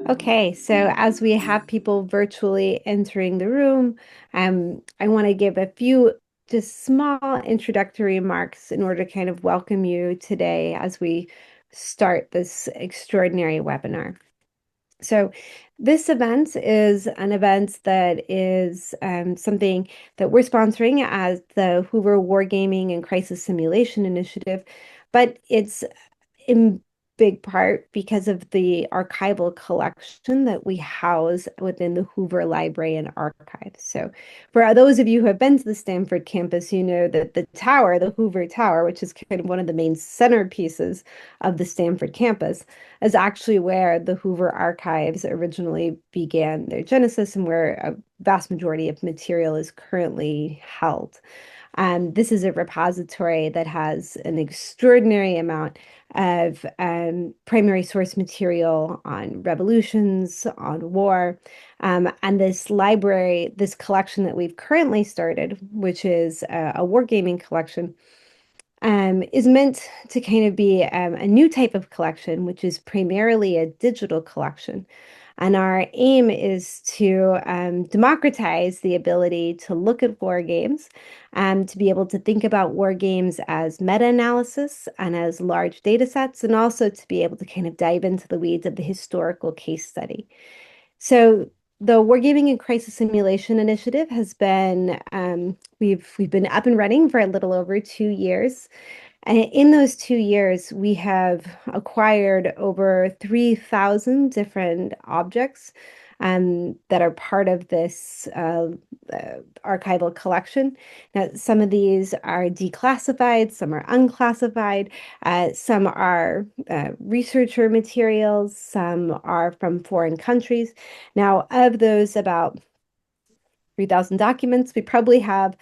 Okay, so as we have people virtually entering the room, I want to give a few just small introductory remarks in order to kind of welcome you today as we start this extraordinary webinar. So this event is an event that is something that we're sponsoring as the Hoover Wargaming and Crisis Simulation Initiative, but it's in big part because of the archival collection that we house within the Hoover Library and Archives. So for those of you who have been to the Stanford campus, you know that the tower, the Hoover Tower, which is kind of one of the main centerpieces of the Stanford campus, is actually where the Hoover Archives originally began their genesis and where a vast majority of material is currently held. This is a repository that has an extraordinary amount of primary source material on revolutions, on war. And this library, this collection that we've currently started, which is a wargaming collection, is meant to kind of be a new type of collection, which is primarily a digital collection. And our aim is to democratize the ability to look at war games, to be able to think about war games as meta-analysis and as large data sets, and also to be able to kind of dive into the weeds of the historical case study. So the Wargaming and Crisis Simulation Initiative has been, we've been up and running for a little over 2 years. And in those 2 years, we have acquired over 3,000 different objects that are part of this archival collection. Now, some of these are declassified, some are unclassified, some are researcher materials, some are from foreign countries. Now, of those about 3,000 documents, we probably have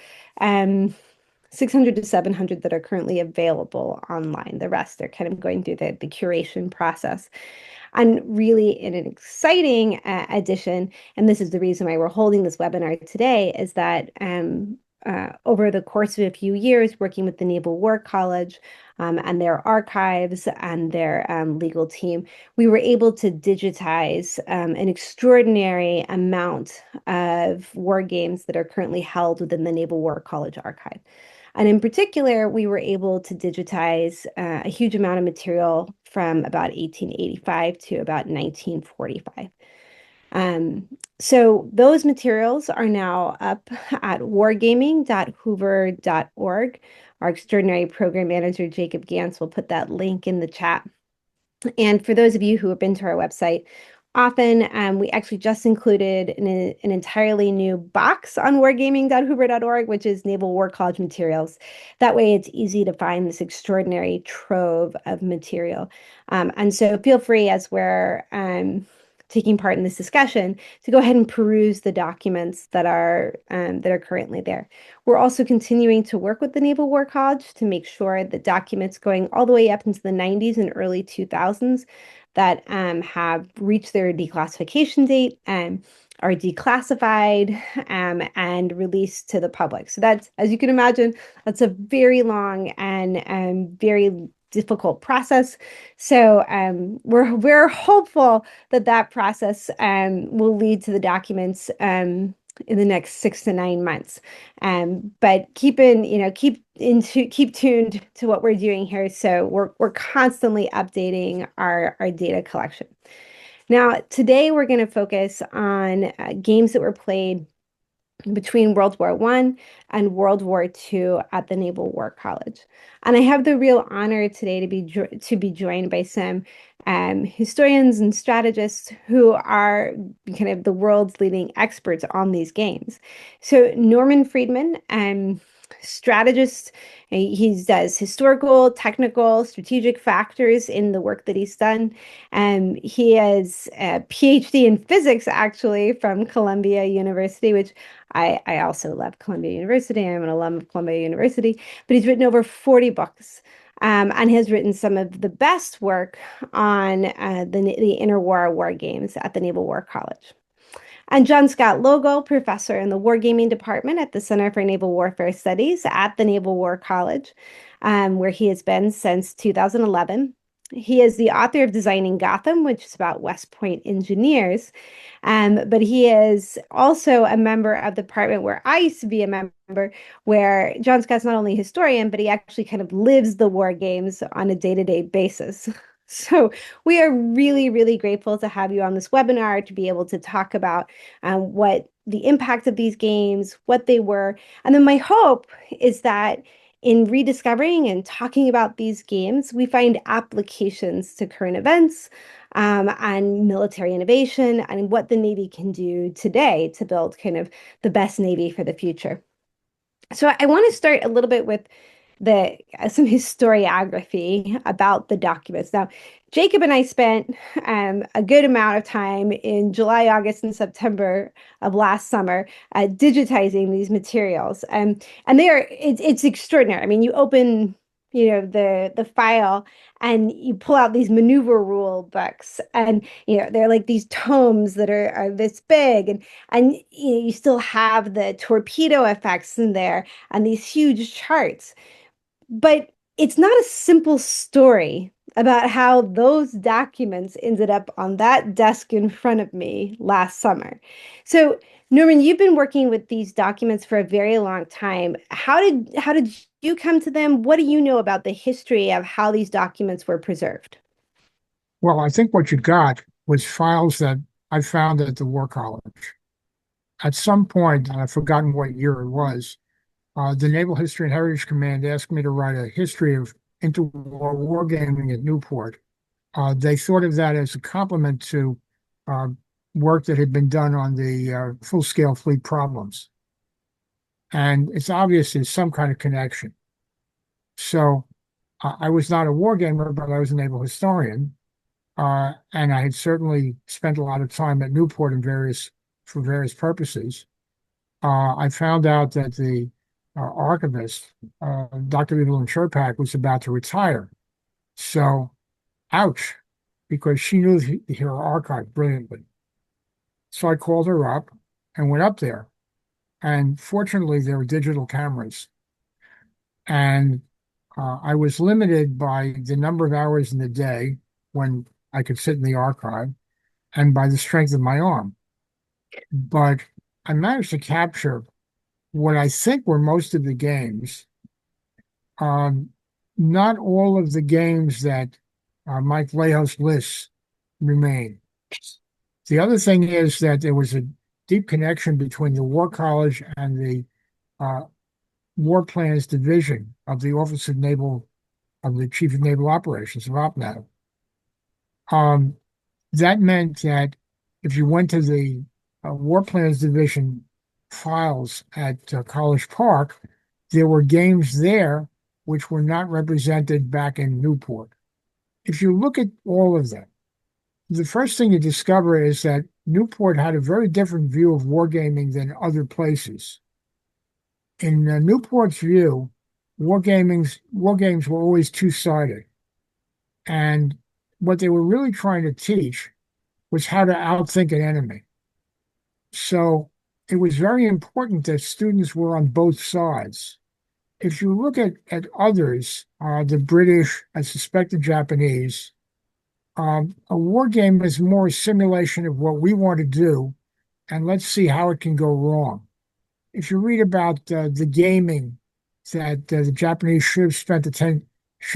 600 to 700 that are currently available online. The rest are kind of going through the curation process. And really, in an exciting addition, and this is the reason why we're holding this webinar today, is that over the course of a few years, working with the Naval War College and their archives and their legal team, we were able to digitize an extraordinary amount of war games that are currently held within the Naval War College archive. And in particular, we were able to digitize a huge amount of material from about 1885 to about 1945. So those materials are now up at wargaming.hoover.org. Our extraordinary program manager, Jacob Gantz, will put that link in the chat. And for those of you who have been to our website, often we actually just included an entirely new box on wargaming.hoover.org, which is Naval War College materials. That way it's easy to find this extraordinary trove of material. And so feel free, as we're taking part in this discussion, to go ahead and peruse the documents that are currently there. We're also continuing to work with the Naval War College to make sure that documents going all the way up into the 90s and early 2000s that have reached their declassification date are declassified and released to the public. So that's, as you can imagine, that's a very long and very difficult process. So we're hopeful that that process will lead to the documents in the next 6 to 9 months. But keep tuned to what we're doing here. So we're constantly updating our data collection. Now, today we're going to focus on games that were played between World War I and World War II at the Naval War College. And I have the real honor today to be joined by some historians and strategists who are kind of the world's leading experts on these games. So Norman Friedman, strategist. He does historical, technical, strategic factors in the work that he's done. He has a PhD in physics, actually, from Columbia University, which I also love Columbia University. I'm an alum of Columbia University, but he's written over 40 books. And has written some of the best work on the interwar war games at the Naval War College. And John Scott Logo, professor in the Wargaming Department at the Center for Naval Warfare Studies at the Naval War College, where he has been since 2011. He is the author of Designing Gotham, which is about West Point engineers. But he is also a member of the department where I used to be a member, where John Scott's not only a historian, but he actually kind of lives the war games on a day-to-day basis. So we are really, really grateful to have you on this webinar to be able to talk about what the impact of these games, what they were. And then my hope is that in rediscovering and talking about these games, we find applications to current events and military innovation and what the Navy can do today to build kind of the best Navy for the future. So I want to start a little bit with the some historiography about the documents. Now, Jacob and I spent a good amount of time in July, August, and September of last summer digitizing these materials, and it's extraordinary. I mean, you open the file and you pull out these maneuver rule books, and they're like these tomes that are this big, and you still have the torpedo effects in there and these huge charts. But it's not a simple story about how those documents ended up on that desk in front of me last summer. So, Norman, you've been working with these documents for a very long time. How did you come to them? What do you know about the history of how these documents were preserved? Well, I think what you got was files that I found at the War College. At some point, and I've forgotten what year it was, the Naval History and Heritage Command asked me to write a history of interwar wargaming at Newport. They thought of that as a compliment to uh, work that had been done on the full-scale fleet problems. And it's obvious there's some kind of connection. So I was not a wargamer, but I was a naval historian. And I had certainly spent a lot of time at Newport for various purposes. I found out that the archivist, Dr. Evelyn Sherpak, was about to retire. So, ouch, because she knew her archive brilliantly. So I called her up and went up there. And fortunately, there were digital cameras. And I was limited by the number of hours in the day when I could sit in the archive and by the strength of my arm. But I managed to capture what I think were most of the games. Um, Not all of the games that Mike Lehos lists remain. The other thing is that there was a deep connection between the War College and the uh, War Plans Division of the Office of the Chief of Naval Operations of OPNAV. Um, that meant that if you went to the War Plans Division files at College Park, there were games there which were not represented back in Newport. If you look at all of them, the first thing you discover is that Newport had a very different view of wargaming than other places. In Newport's view, war games were always two-sided. And what they were really trying to teach was how to outthink an enemy. So it was very important that students were on both sides. If you look at others, the British, I suspect the Japanese, a war game is more a simulation of what we want to do, and let's see how it can go wrong. If you read about the gaming that the Japanese should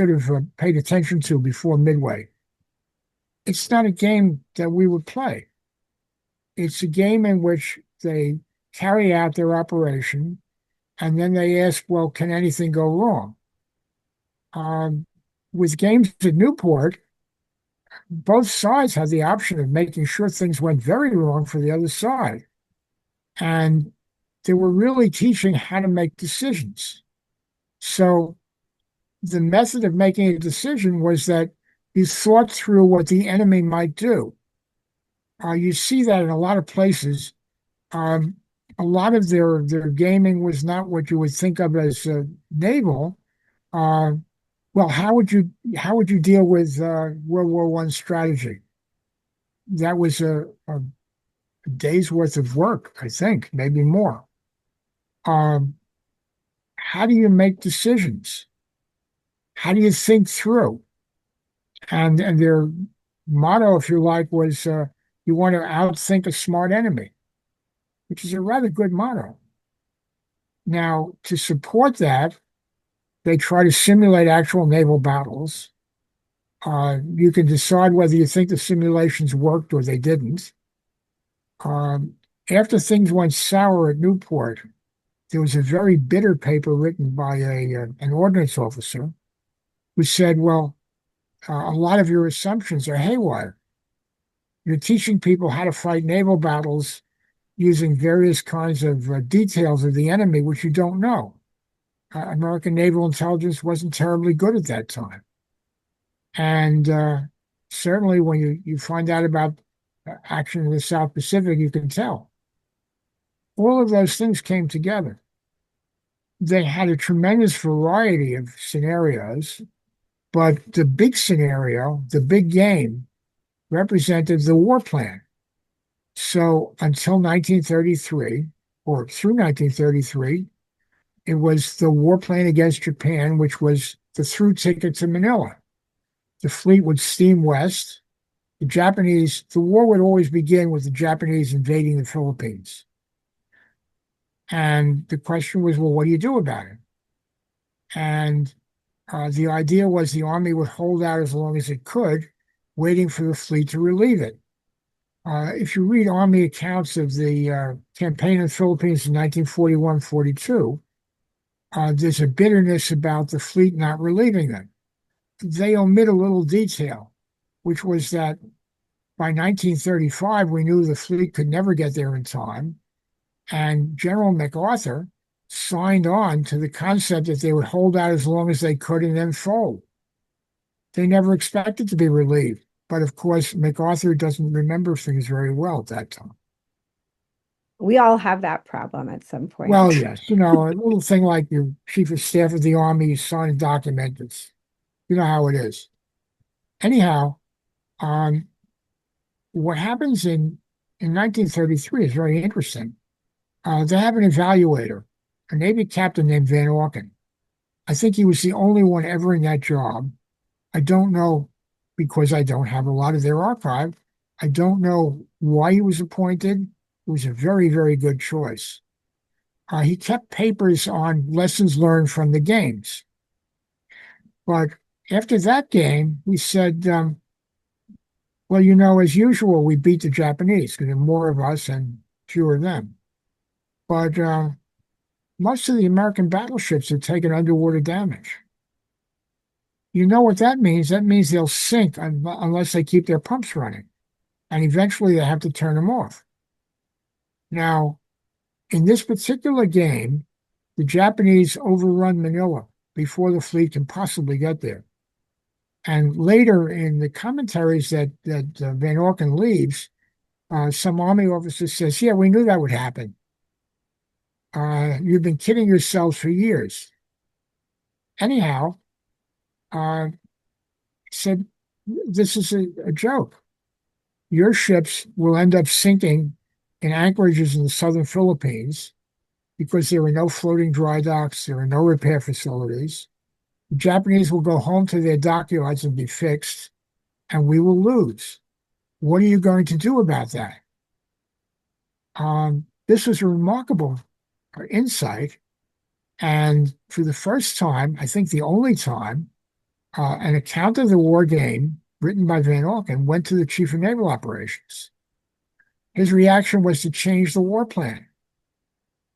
have paid attention to before Midway, it's not a game that we would play. It's a game in which they carry out their operation, and then they ask, well, can anything go wrong? Um, with games at Newport, both sides had the option of making sure things went very wrong for the other side. And they were really teaching how to make decisions. So the method of making a decision was that you thought through what the enemy might do. You see that in a lot of places. Um, a lot of their gaming was not what you would think of as naval. Uh, well, how would you deal with World War One strategy? That was a day's worth of work, I think, maybe more. Um, how do you make decisions? How do you think through? And their motto, if you like, was you want to outthink a smart enemy, which is a rather good motto. Now, to support that, they try to simulate actual naval battles. You can decide whether you think the simulations worked or they didn't. Um, After things went sour at Newport, there was a very bitter paper written by an ordnance officer who said, well, a lot of your assumptions are haywire. You're teaching people how to fight naval battles using various kinds of details of the enemy, which you don't know. American naval intelligence wasn't terribly good at that time. And certainly when you find out about action in the South Pacific, you can tell. All of those things came together. They had a tremendous variety of scenarios, but the big scenario, the big game, represented the war plan. So until 1933, or through 1933, it was the war plan against Japan, which was the through ticket to Manila. The fleet would steam west. The war would always begin with the Japanese invading the Philippines. And the question was, well, what do you do about it? And the idea was the Army would hold out as long as it could, waiting for the fleet to relieve it. If you read Army accounts of the campaign in the Philippines in 1941-42, there's a bitterness about the fleet not relieving them. They omit a little detail, which was that by 1935, we knew the fleet could never get there in time. And General MacArthur signed on to the concept that they would hold out as long as they could and then fold. They never expected to be relieved. But of course, MacArthur doesn't remember things very well at that time. We all have that problem at some Well, point. yes, a little thing like your chief of staff of the army, you sign a document. You know how it is. Anyhow, um, what happens in 1933 is very interesting. They have an evaluator, a Navy captain named Van Auken. I think he was the only one ever in that job. I don't know because I don't have a lot of their archive. I don't know why he was appointed. It was a very, very good choice. He kept papers on lessons learned from the games. But after that game, we said, well, as usual, we beat the Japanese because there are more of us and fewer of them. But most of the American battleships have taken underwater damage. You know what that means? That means they'll sink unless they keep their pumps running. And eventually they have to turn them off. Now, in this particular game, the Japanese overrun Manila before the fleet can possibly get there. And later in the commentaries that Van Auken leaves, some Army officer says, yeah, we knew that would happen. You've been kidding yourselves for years. Anyhow, said, this is a joke. Your ships will end up sinking in anchorages in the southern Philippines because there are no floating dry docks, there are no repair facilities. The Japanese will go home to their dockyards and be fixed, and we will lose. What are you going to do about that? This was a remarkable insight. And for the first time, I think the only time, an account of the war game written by Van Auken went to the chief of naval operations. His reaction was to change the war plan.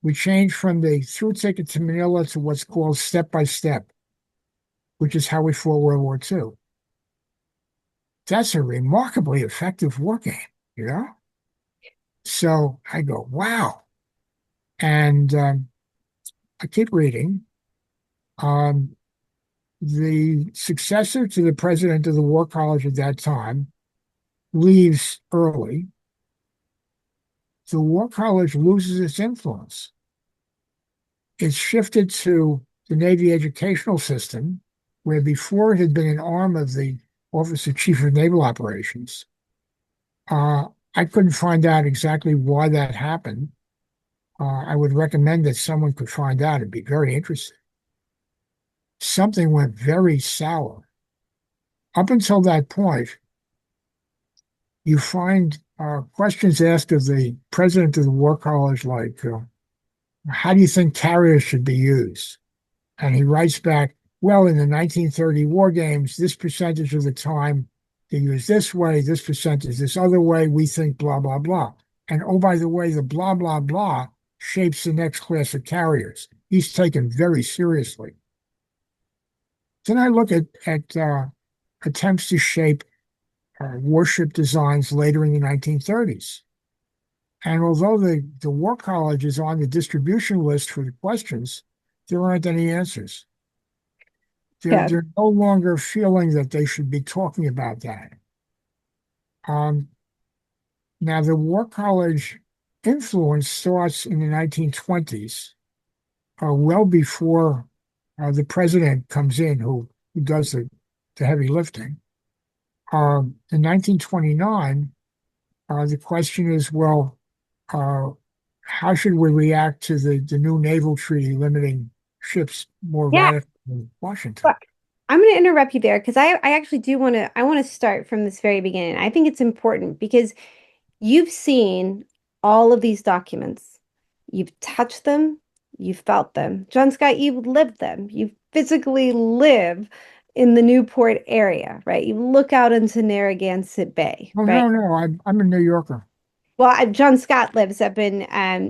We changed from the through ticket to Manila to what's called step by step, which is how we fought World War II. That's a remarkably effective war game. So I go, wow. And I keep reading. The successor to the president of the War College at that time leaves early. The War College loses its influence. It's shifted to the Navy educational system, where before it had been an arm of the Office of Chief of Naval Operations. I couldn't find out exactly why that happened. I would recommend that someone could find out. It'd be very interesting. Something went very sour. up until that point, you find questions asked of the president of the War College, like, how do you think carriers should be used? And he writes back, well, in the 1930 war games, this percentage of the time they use this way, this percentage this other way, we think blah, blah, blah. And oh, by the way, the blah, blah, blah shapes the next class of carriers. He's taken very seriously. Then I look at attempts to shape warship designs later in the 1930s. And although the War College is on the distribution list for the questions, there aren't any answers. Yeah. They're no longer feeling that they should be talking about that. Um, Now, the War College influence starts in the 1920s, well before the president comes in, who does the heavy lifting. In 1929, the question is, well, uh, how should we react to the new naval treaty limiting ships more Yeah. radically in Washington? Look, I'm going to interrupt you there because I actually do I want to start from this very beginning. I think it's important because you've seen all of these documents. You've touched them, you've felt them. John Scott, you've lived them. You physically live in the Newport area, right? You look out into Narragansett Bay, Oh, right? no, I'm a New Yorker. Well, John Scott lives up in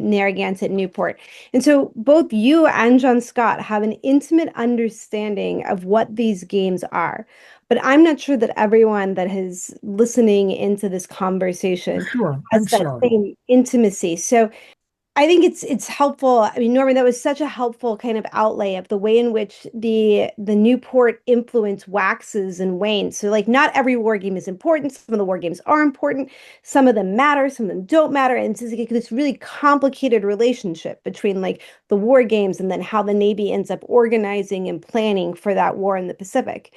Narragansett, Newport. And so both you and John Scott have an intimate understanding of what these games are. But I'm not sure that everyone that is listening into this conversation Sure, I'm has that sorry. same intimacy. So I think it's helpful. I mean, Norman, that was such a helpful kind of outlay of the way in which the Newport influence waxes and wanes. So, like, not every war game is important. Some of the war games are important. Some of them matter. Some of them don't matter. And it's like this really complicated relationship between like the war games and then how the Navy ends up organizing and planning for that war in the Pacific.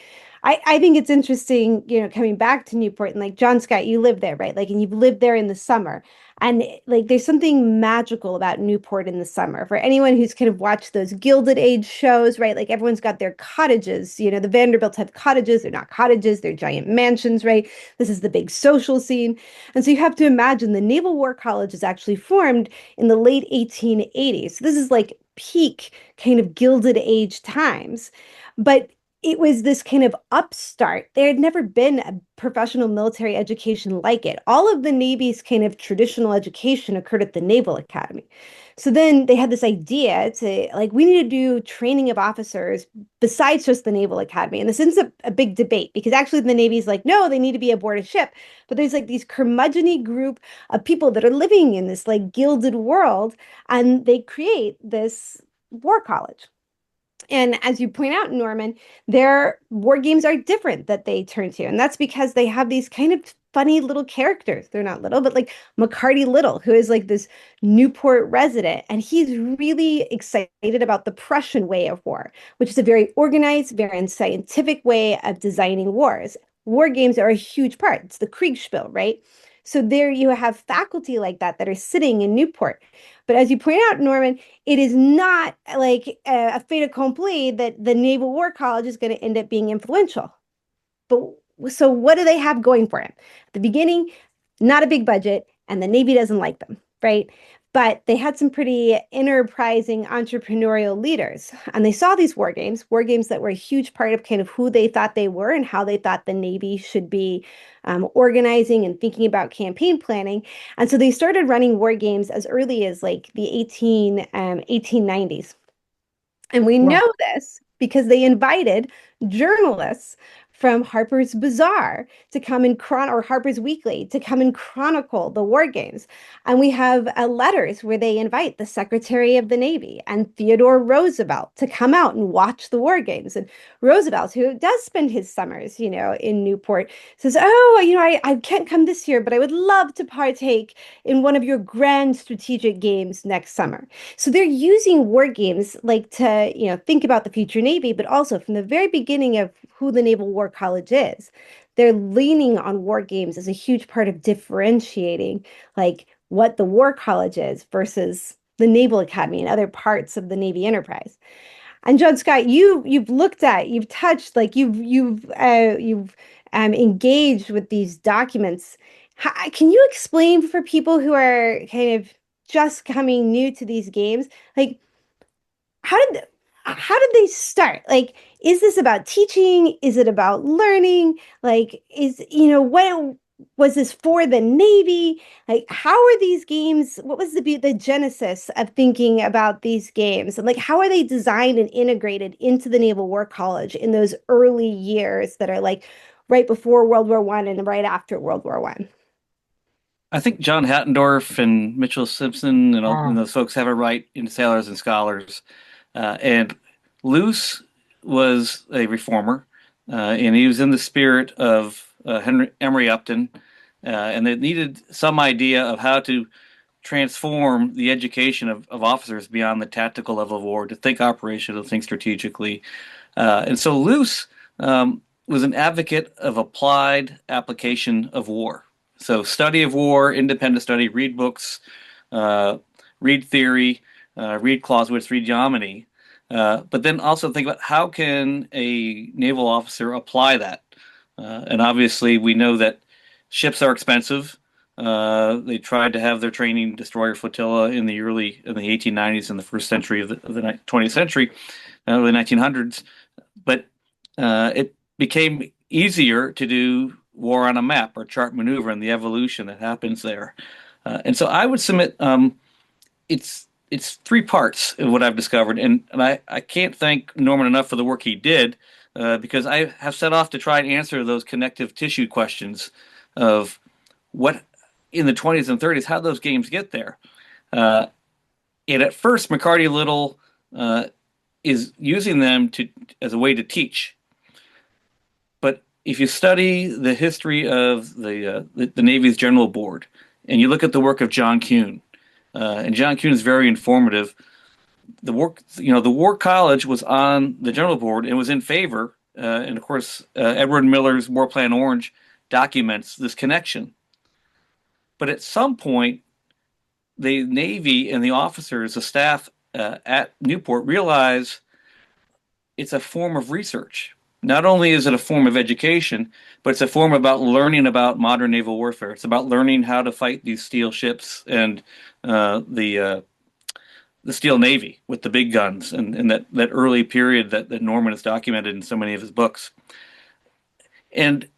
I think it's interesting, coming back to Newport and like John Scott, you live there, right? Like, and you've lived there in the summer. And like, there's something magical about Newport in the summer. For anyone who's kind of watched those Gilded Age shows, right? Like, everyone's got their cottages. The Vanderbilts have cottages. They're not cottages, they're giant mansions, right? This is the big social scene. And so you have to imagine the Naval War College is actually formed in the late 1880s. So this is like peak kind of Gilded Age times. But it was this kind of upstart. There had never been a professional military education like it. All of the Navy's kind of traditional education occurred at the Naval Academy. So then they had this idea to like, we need to do training of officers besides just the Naval Academy. And this is a big debate because actually the Navy's like, no, they need to be aboard a ship. But there's like these curmudgeon group of people that are living in this like gilded world, and they create this war college. And as you point out, Norman, their war games are different that they turn to. And that's because they have these kind of funny little characters. They're not little, but like McCarty Little, who is like this Newport resident. And he's really excited about the Prussian way of war, which is a very organized, very scientific way of designing wars. War games are a huge part. It's the Kriegspiel, right? So there you have faculty like that are sitting in Newport. But as you point out, Norman, it is not like a fait accompli that the Naval War College is going to end up being influential. But so what do they have going for it? At the beginning, not a big budget, and the Navy doesn't like them, right? But they had some pretty enterprising entrepreneurial leaders, and they saw these war games that were a huge part of kind of who they thought they were and how they thought the Navy should be organizing and thinking about campaign planning. And so they started running war games as early as like the 1890s. And we know Well, this because they invited journalists from Harper's Bazaar to come and or Harper's Weekly to come and chronicle the war games. And we have letters where they invite the Secretary of the Navy and Theodore Roosevelt to come out and watch the war games. And Roosevelt, who does spend his summers, in Newport, says, "Oh, I can't come this year, but I would love to partake in one of your grand strategic games next summer." So they're using war games like to, think about the future Navy, but also from the very beginning of who the Naval War College is, they're leaning on war games as a huge part of differentiating like what the War College is versus the Naval Academy and other parts of the Navy enterprise. And John Scott, you've looked at, you've touched, like you've engaged with these documents. Can you explain for people who are kind of just coming new to these games, like how did how did they start? Like, is this about teaching? Is it about learning? Like, what was this for the Navy? Like, how are these games? What was the genesis of thinking about these games? And like, how are they designed and integrated into the Naval War College in those early years that are like right before World War One and right after World War One? I think John Hattendorf and Mitchell Simpson and Ah, those folks have it right in Sailors and Scholars. And Luce was a reformer, and he was in the spirit of Henry Emery Upton, and they needed some idea of how to transform the education of officers beyond the tactical level of war to think operational, to think strategically. And so Luce was an advocate of applied application of war. So study of war, independent study, read books, uh, read theory, read Clausewitz, read Jomini, but then also think about how can a naval officer apply that. And obviously, we know that ships are expensive. They tried to have their training destroyer flotilla in the 1890s and the first century of the 20th century, early 1900s. But it became easier to do war on a map or chart maneuver and the evolution that happens there. And so I would submit it's three parts of what I've discovered, and I can't thank Norman enough for the work he did, because I have set off to try and answer those connective tissue questions of what in the 20s and 30s, how those games get there. Uh, and at first, McCarty Little is using them to as a way to teach. But if you study the history of the Navy's General Board, and you look at the work of John Kuhn, and John Kuhn is very informative. The War College was on the General Board and was in favor, and of course, Edward Miller's War Plan Orange documents this connection. But at some point, the Navy and the officers, the staff at Newport realize it's a form of research. Not only is it a form of education, but it's a form about learning about modern naval warfare. It's about learning how to fight these steel ships and the Steel Navy with the big guns and that early period that Norman has documented in so many of his books. And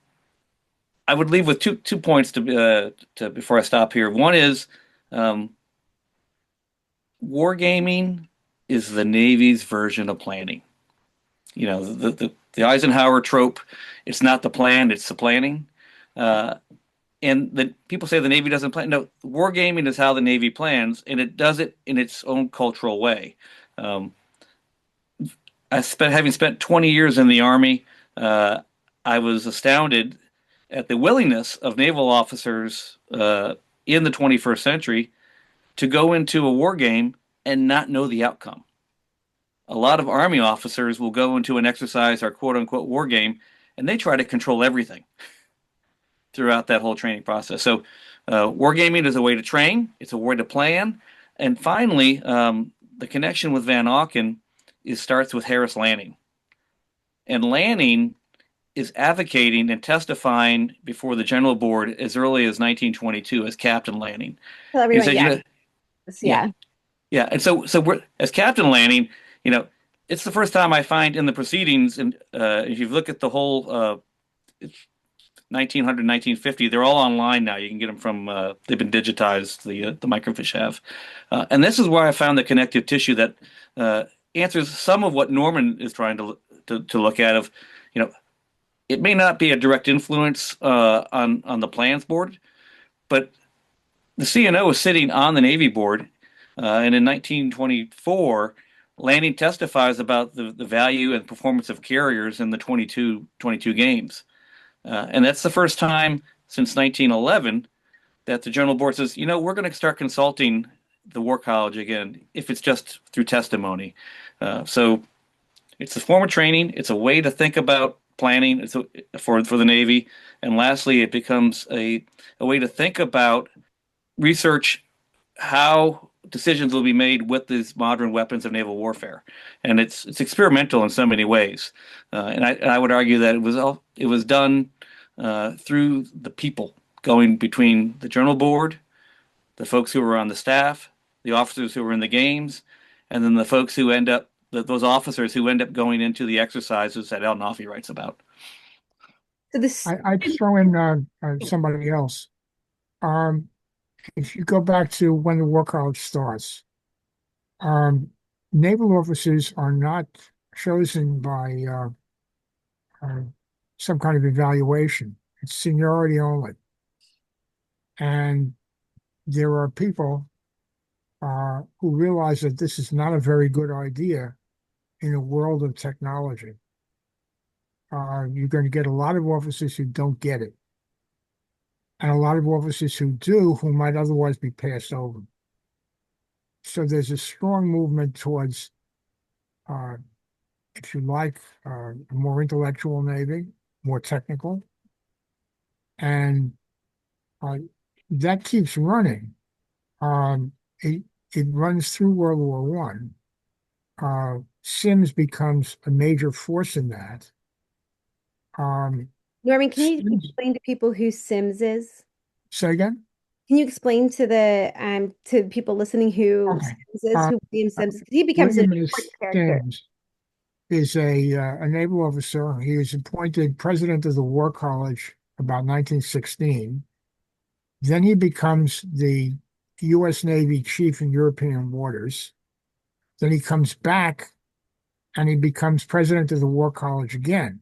I would leave with two points to before I stop here. One is wargaming is the Navy's version of planning. The Eisenhower trope. It's not the plan; it's the planning. And the people say the Navy doesn't plan. No, wargaming is how the Navy plans, and it does it in its own cultural way. Um, having spent 20 years in the Army, I was astounded at the willingness of naval officers in the 21st century to go into a war game and not know the outcome. A lot of Army officers will go into an exercise or quote unquote war game, and they try to control everything throughout that whole training process. So, wargaming is a way to train, it's a way to plan. And finally, the connection with Van Auken starts with Harris Lanning. And Lanning is advocating and testifying before the General Board as early as 1922 as Captain Lanning. Tell He everyone, said, yeah, yeah, yeah. yeah. And so we're, as Captain Lanning, you know, it's the first time I find in the proceedings, and if you look at the whole 1900, 1950, they're all online now. You can get them from, they've been digitized, the microfiche have. And this is where I found the connective tissue that answers some of what Norman is trying to look at of, you know, it may not be a direct influence on the plans board, but the CNO is sitting on the Navy board, and in 1924, Lanning testifies about the value and performance of carriers in the 22 games. And that's the first time since 1911 that the General Board says, you know, we're going to start consulting the War College again, if it's just through testimony. So it's a form of training. It's a way to think about planning for the Navy. And lastly, it becomes a way to think about research how decisions will be made with these modern weapons of naval warfare, and it's experimental in so many ways. And I would argue that it was done through the people, going between the journal board, the folks who were on the staff, the officers who were in the games, and then the folks who end up those officers who end up going into the exercises that El Nafi writes about. So this, I'd throw in somebody else. Um, if you go back to when the War College starts, um, naval officers are not chosen by uh, some kind of evaluation. It's seniority only. And there are people who realize that this is not a very good idea in a world of technology. You're going to get a lot of officers who don't get it, and a lot of officers who do, who might otherwise be passed over. So there's a strong movement towards, uh, if you like, a more intellectual Navy, more technical, and uh, that keeps running. Um, it it runs through World War One. Sims becomes a major force in that. Norman, can you Sims, explain to people who Sims is? say again? Can you explain to people listening who Okay. Sims is, Uh, who William Sims? Because he becomes an William important character. Sims is a naval officer. He was appointed president of the War College about 1916. Then he becomes the U.S. Navy chief in European waters. Then he comes back and he becomes president of the War College again.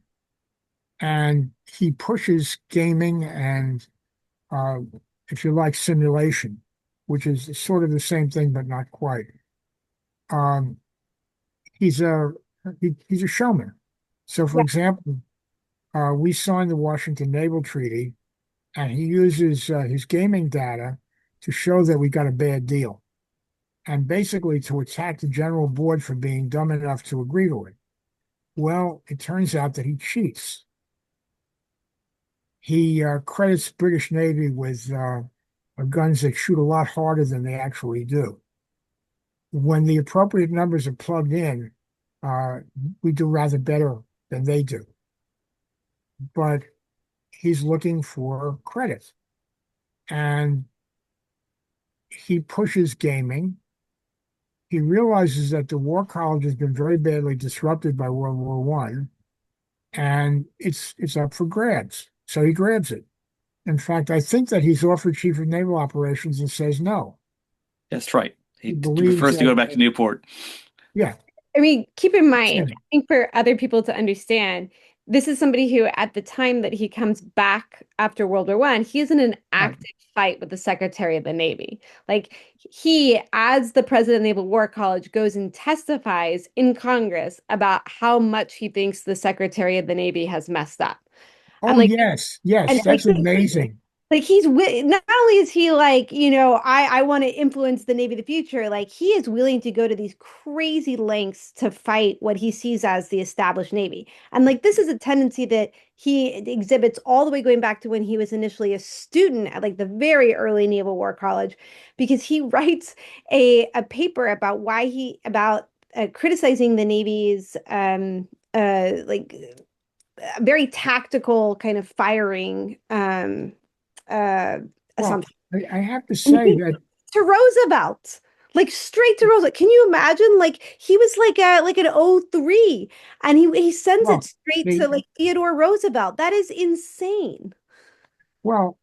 And he pushes gaming and, uh, if you like, simulation, which is sort of the same thing, but not quite. Um, he's a he's a showman. So, for Yeah. example, we signed the Washington Naval Treaty, and he uses his gaming data to show that we got a bad deal, and basically to attack the general board for being dumb enough to agree to it. Well, it turns out that he cheats. He credits British Navy with guns that shoot a lot harder than they actually do. When the appropriate numbers are plugged in, uh, we do rather better than they do. But he's looking for credit. And he pushes gaming. He realizes that the War College has been very badly disrupted by World War One, and it's up for grabs. So he grabs it. In fact, I think that he's offered Chief of Naval Operations and says no. That's right. He He believes prefers to go that, back to Newport. yeah, I mean, keep in that's mind, him. I think for other people to understand, this is somebody who, at the time that he comes back after World War One, he's in an Right. active fight with the Secretary of the Navy. Like he, as the president of Naval War College, goes and testifies in Congress about how much he thinks the Secretary of the Navy has messed up. And Oh, like, yes, yes, and like that's amazing. like he's not only is he like, I want to influence the Navy of the future, like he is willing to go to these crazy lengths to fight what he sees as the established Navy. And like this is a tendency that he exhibits all the way going back to when he was initially a student at like the very early Naval War College, because he writes a paper about why he about criticizing the Navy's like very tactical kind of firing uh Well, assumption. I have to And say he that, to Roosevelt, like straight to Roosevelt. Can you imagine? Like he was like an O3, and he sends it well, straight to the like Theodore Roosevelt. That is insane. well,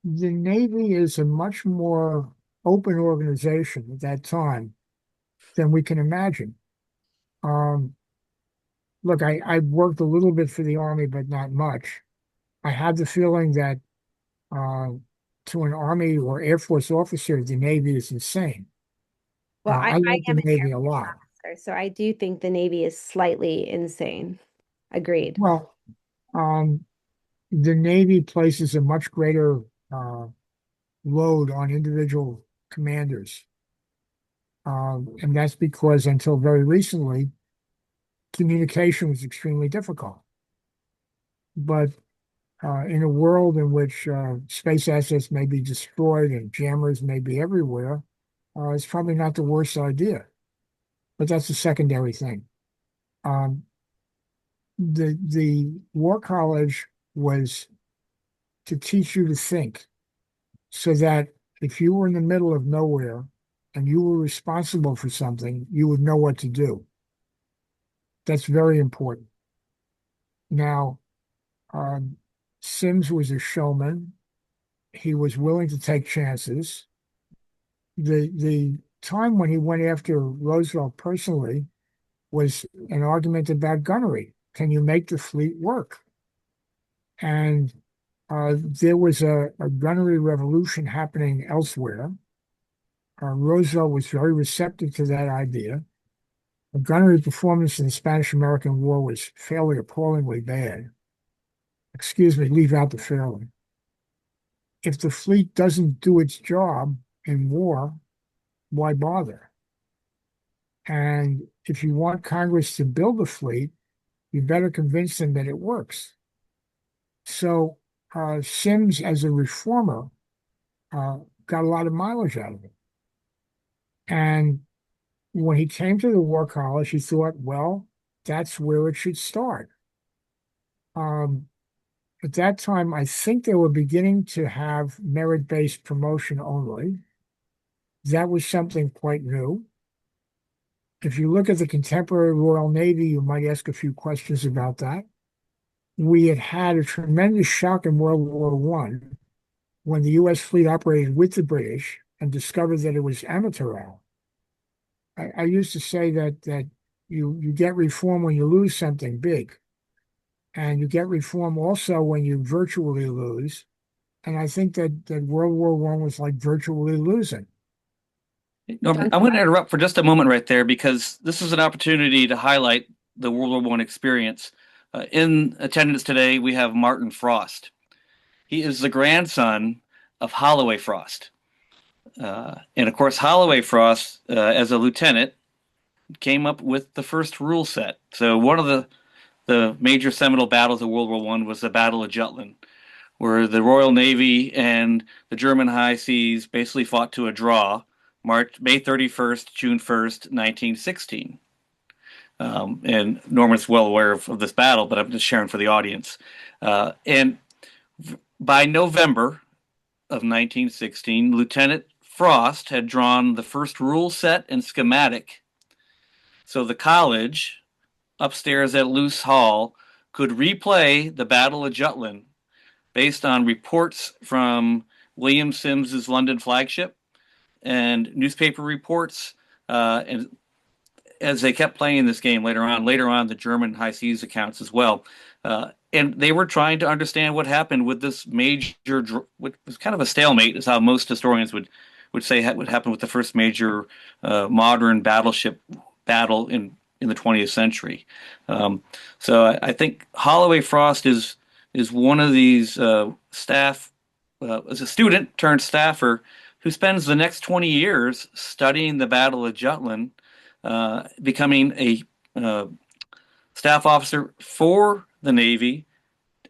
the Navy is a much more open organization at that time than we can imagine. Um, Look, I worked a little bit for the Army, but not much. I have the feeling that uh, to an Army or Air Force officer, the Navy is insane. Well, I I like the am an Air Navy a Force lot. officer, so I do think the Navy is slightly insane. Agreed. Well, um, the Navy places a much greater uh, load on individual commanders. And that's because until very recently, communication was extremely difficult. But in a world in which space assets may be destroyed and jammers may be everywhere, It's probably not the worst idea, but that's a secondary thing. Um, the War College was to teach you to think so that if you were in the middle of nowhere and you were responsible for something, you would know what to do. That's very important. Now, um, Sims was a showman. He was willing to take chances. The time when he went after Roosevelt personally was an argument about gunnery. Can you make the fleet work? And there was a gunnery revolution happening elsewhere. Roosevelt was very receptive to that idea. The gunnery performance in the Spanish-American War was fairly appallingly bad. Excuse me, leave out the fairly. If the fleet doesn't do its job in war, why bother? And if you want Congress to build a fleet, you better convince them that it works. So Sims, as a reformer, got a lot of mileage out of it. And when he came to the War College, he thought, well, that's where it should start. Um, at that time, I think they were beginning to have merit-based promotion only. That was something quite new. If you look at the contemporary Royal Navy, you might ask a few questions about that. We had had a tremendous shock in World War One when the U.S. fleet operated with the British and discovered that it was amateur hour. I used to say that you get reform when you lose something big, and you get reform also when you virtually lose. And I think that World War One was like virtually losing. Norman, I'm going to interrupt for just a moment right there because this is an opportunity to highlight the World War One experience. In attendance today, we have Martin Frost. He is the grandson of Holloway Frost. And of course, Holloway Frost, as a lieutenant, came up with the first rule set. So one of the major seminal battles of World War One was the Battle of Jutland, where the Royal Navy and the German high seas basically fought to a draw, May 31st, June 1st, 1916. And Norman's well aware of this battle, but I'm just sharing for the audience. And by November of 1916, Lieutenant Frost had drawn the first rule set and schematic. So the college upstairs at Luce Hall could replay the Battle of Jutland based on reports from William Sims's London flagship and newspaper reports. And as they kept playing this game later on, the German high seas accounts as well. And they were trying to understand what happened with this major, what was kind of a stalemate, is how most historians would say would happen with the first major modern battleship battle in the 20th century. So I think Holloway Frost is one of these staff, as a student turned staffer, who spends the next 20 years studying the Battle of Jutland, becoming a staff officer for the Navy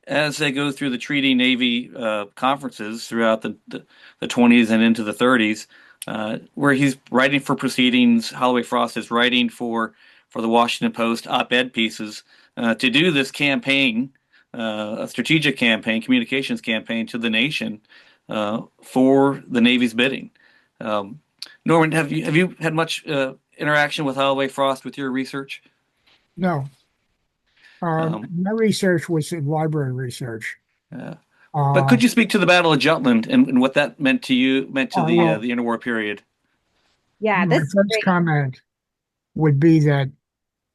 as they go through the Treaty Navy conferences throughout the 20s and into the 30s, where he's writing for proceedings. Holloway Frost is writing for the Washington Post op-ed pieces to do this campaign, a strategic campaign, communications campaign to the nation for the Navy's bidding. Norman, have you had much interaction with Holloway Frost with your research? No, my research was in library research. But could you speak to the Battle of Jutland and what that meant to you, Well, the interwar period? Yeah, my that's first great. comment would be that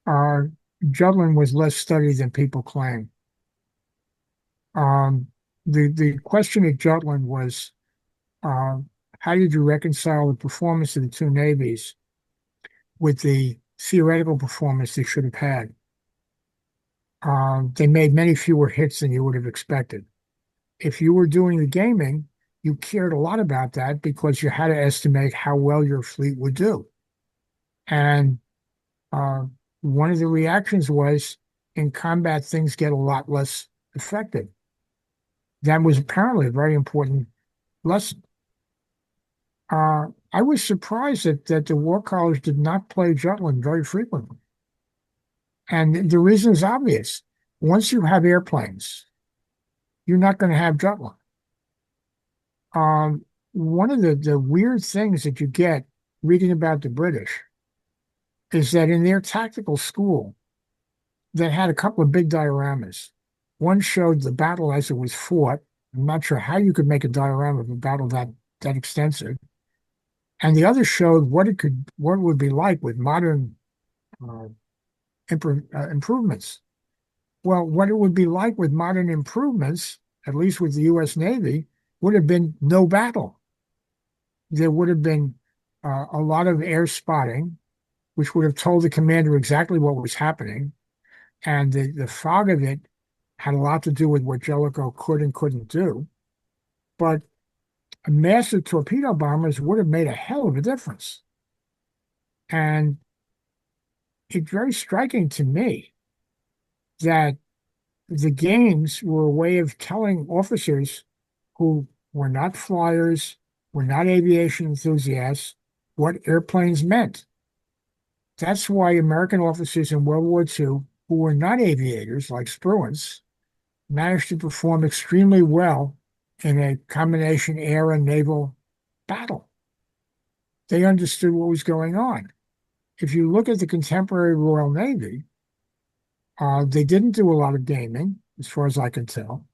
uh, Jutland was less studied than people claim. Um, the question at Jutland was, uh, how did you reconcile the performance of the two navies with the theoretical performance they should have had? They made many fewer hits than you would have expected. If you were doing the gaming, you cared a lot about that because you had to estimate how well your fleet would do. And uh, one of the reactions was in combat, things get a lot less effective. That was apparently a very important lesson. I was surprised that the War College did not play Jutland very frequently. And the reason is obvious. Once you have airplanes, you're not going to have Jutland. One of the weird things that you get reading about the British is that in their tactical school, they had a couple of big dioramas. One showed the battle as it was fought. I'm not sure how you could make a diorama of a battle that extensive. And the other showed what it would be like with modern uh, improvements. Well, what it would be like with modern improvements, at least with the U.S. Navy, would have been no battle. There would have been a lot of air spotting, which would have told the commander exactly what was happening. And the fog of it had a lot to do with what Jellicoe could and couldn't do. But massive torpedo bombers would have made a hell of a difference. And it's very striking to me that the games were a way of telling officers who were not flyers, were not aviation enthusiasts, what airplanes meant. That's why American officers in World War II, who were not aviators like Spruance, managed to perform extremely well in a combination air and naval battle. They understood what was going on. If you look at the contemporary Royal Navy, they didn't do a lot of gaming, as far as I can tell.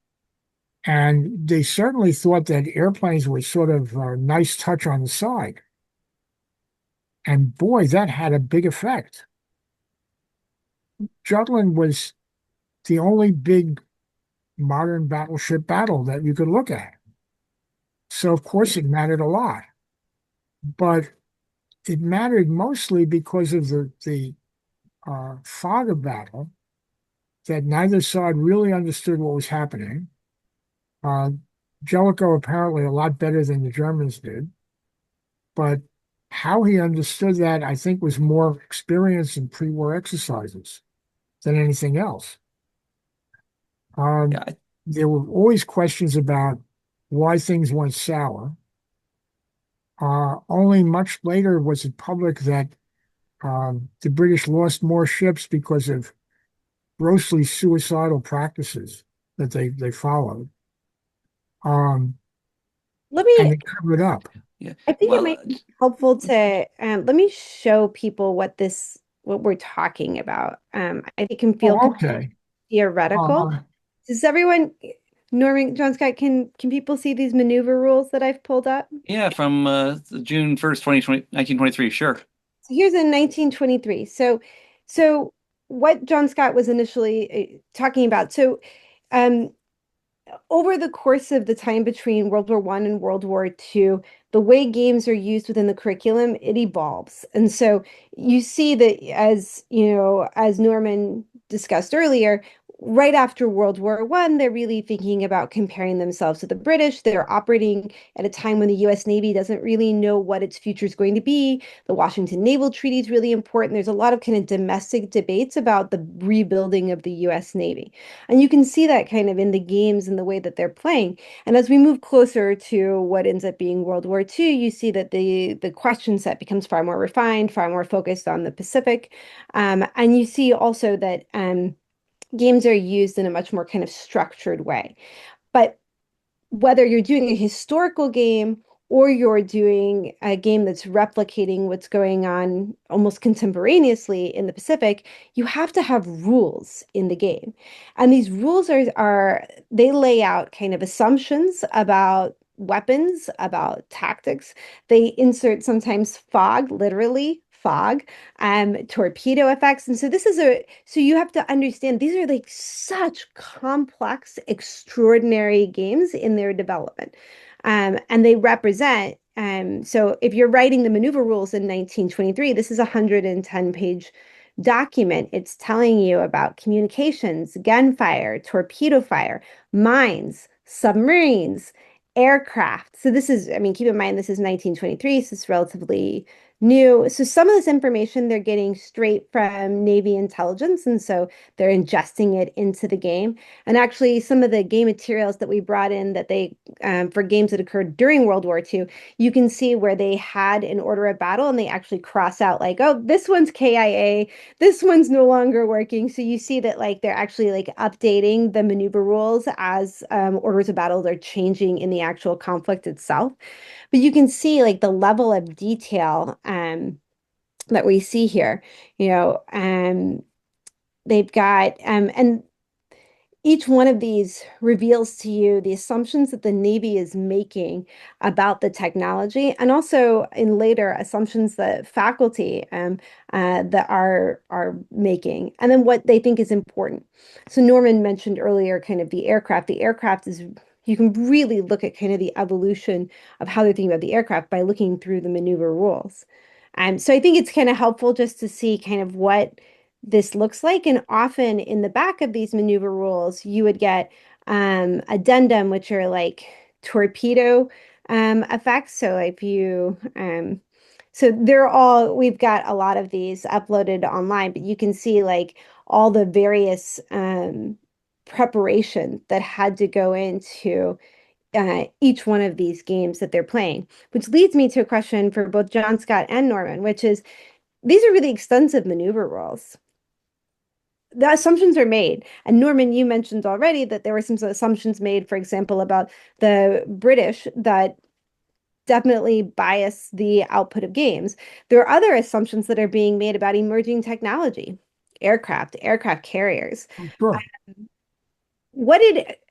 And they certainly thought that airplanes were sort of a nice touch on the side. And boy, that had a big effect. Jutland was the only big modern battleship battle that you could look at. So, of course, it mattered a lot. But it mattered mostly because of the fog of battle, that neither side really understood what was happening. Uh, Jellicoe apparently a lot better than the Germans did, but how he understood that, I think, was more experience in pre-war exercises than anything else. Yeah, There were always questions about why things went sour. Only much later was it public that the British lost more ships because of grossly suicidal practices that they followed. Let me, And they covered up. yeah. I think it Well, might be helpful to let me show people what we're talking about. I think it can feel Oh, kind of okay. theoretical. Uh, Does everyone, Norman, John Scott, can people see these maneuver rules that I've pulled up? yeah, from June 1st, 1923. Sure. So here's in 1923. So what John Scott was initially talking about. So um, over the course of the time between World War I and World War II, the way games are used within the curriculum, it evolves. And so you see that as, as Norman discussed earlier, right after World War I, they're really thinking about comparing themselves to the British. They're operating at a time when the US Navy doesn't really know what its future is going to be. The Washington Naval Treaty is really important. There's a lot of kind of domestic debates about the rebuilding of the US Navy. And you can see that kind of in the games and the way that they're playing. And as we move closer to what ends up being World War II, you see that the question set becomes far more refined, far more focused on the Pacific. And you see also that games are used in a much more kind of structured way. But whether you're doing a historical game or you're doing a game that's replicating what's going on almost contemporaneously in the Pacific, you have to have rules in the game. And these rules are they lay out kind of assumptions about weapons, about tactics. They insert sometimes fog, literally fog, torpedo effects. And so so you have to understand these are like such complex, extraordinary games in their development. And they represent, so if you're writing the maneuver rules in 1923, this is a 110-page document. It's telling you about communications, gunfire, torpedo fire, mines, submarines, aircraft. So this is, I mean, keep in mind, this is 1923, so it's relatively new. So some of this information they're getting straight from Navy intelligence, and so they're ingesting it into the game. And actually, some of the game materials that we brought in that they for games that occurred during World War II, you can see where they had an order of battle, and they actually cross out like, oh, this one's KIA, this one's no longer working. So you see that like they're actually like updating the maneuver rules as orders of battle are changing in the actual conflict itself. But you can see like the level of detail that we see here. You know, they've got and each one of these reveals to you the assumptions that the Navy is making about the technology, and also in later assumptions that faculty that are making, and then what they think is important. So Norman mentioned earlier kind of the aircraft. The aircraft is you can really look at kind of the evolution of how they're thinking about the aircraft by looking through the maneuver rules. So I think it's kind of helpful just to see kind of what this looks like. And often in the back of these maneuver rules, you would get addendum, which are like torpedo effects. So if you, so they're all, we've got a lot of these uploaded online, but you can see like all the various preparation that had to go into each one of these games that they're playing, which leads me to a question for both John Scott and Norman, which is, these are really extensive maneuver rules. The assumptions are made. And Norman, you mentioned already that there were some assumptions made, for example, about the British that definitely bias the output of games. There are other assumptions that are being made about emerging technology, aircraft carriers. Sure.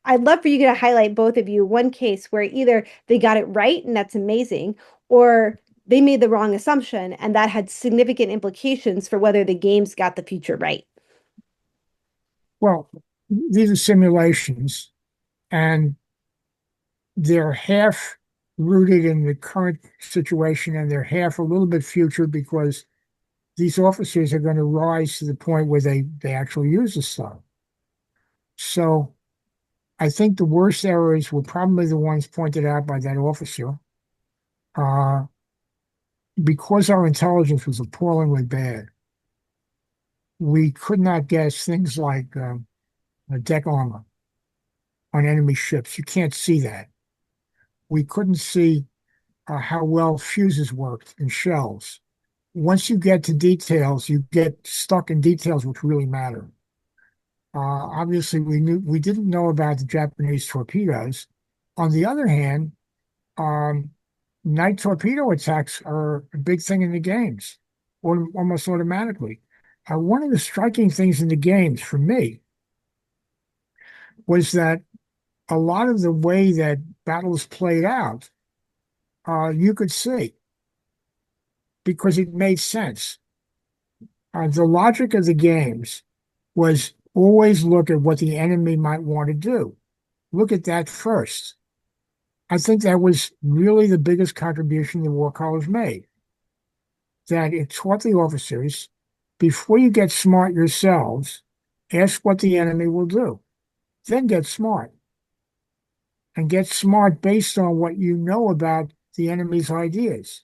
I'd love for you to highlight, both of you, one case where either they got it right and that's amazing, or they made the wrong assumption and that had significant implications for whether the games got the future right. Well, these are simulations, and they're half rooted in the current situation, and they're half a little bit future because these officers are going to rise to the point where they actually use the stuff. So I think the worst errors were probably the ones pointed out by that officer. Uh, because our intelligence was appallingly bad, we could not guess things like deck armor on enemy ships. You can't see that. We couldn't see how well fuses worked in shells. Once you get to details, you get stuck in details which really matter. Obviously, we didn't know about the Japanese torpedoes. On the other hand, um, night torpedo attacks are a big thing in the games, or almost automatically. One of the striking things in the games for me was that a lot of the way that battles played out, you could see because it made sense. The logic of the games was always look at what the enemy might want to do. Look at that first. I think that was really the biggest contribution the War College made, that it taught the officers, before you get smart yourselves, ask what the enemy will do. Then get smart. And get smart based on what you know about the enemy's ideas.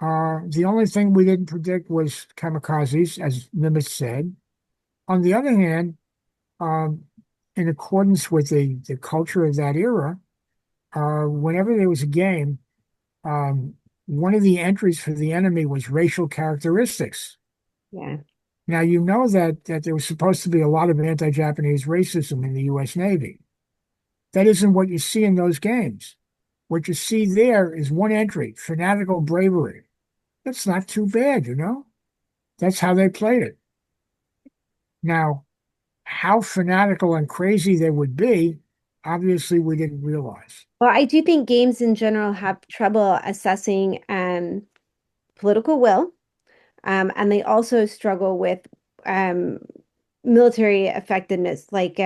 The only thing we didn't predict was kamikazes, as Nimitz said. On the other hand, um, in accordance with the culture of that era, whenever there was a game, um, one of the entries for the enemy was racial characteristics. Yeah. Now, you know that there was supposed to be a lot of anti-Japanese racism in the U.S. Navy. That isn't what you see in those games. What you see there is one entry, fanatical bravery. That's not too bad, you know? That's how they played it. Now, how fanatical and crazy they would be, obviously we didn't realize. Well, I do think games in general have trouble assessing political will, and they also struggle with um, military effectiveness. Like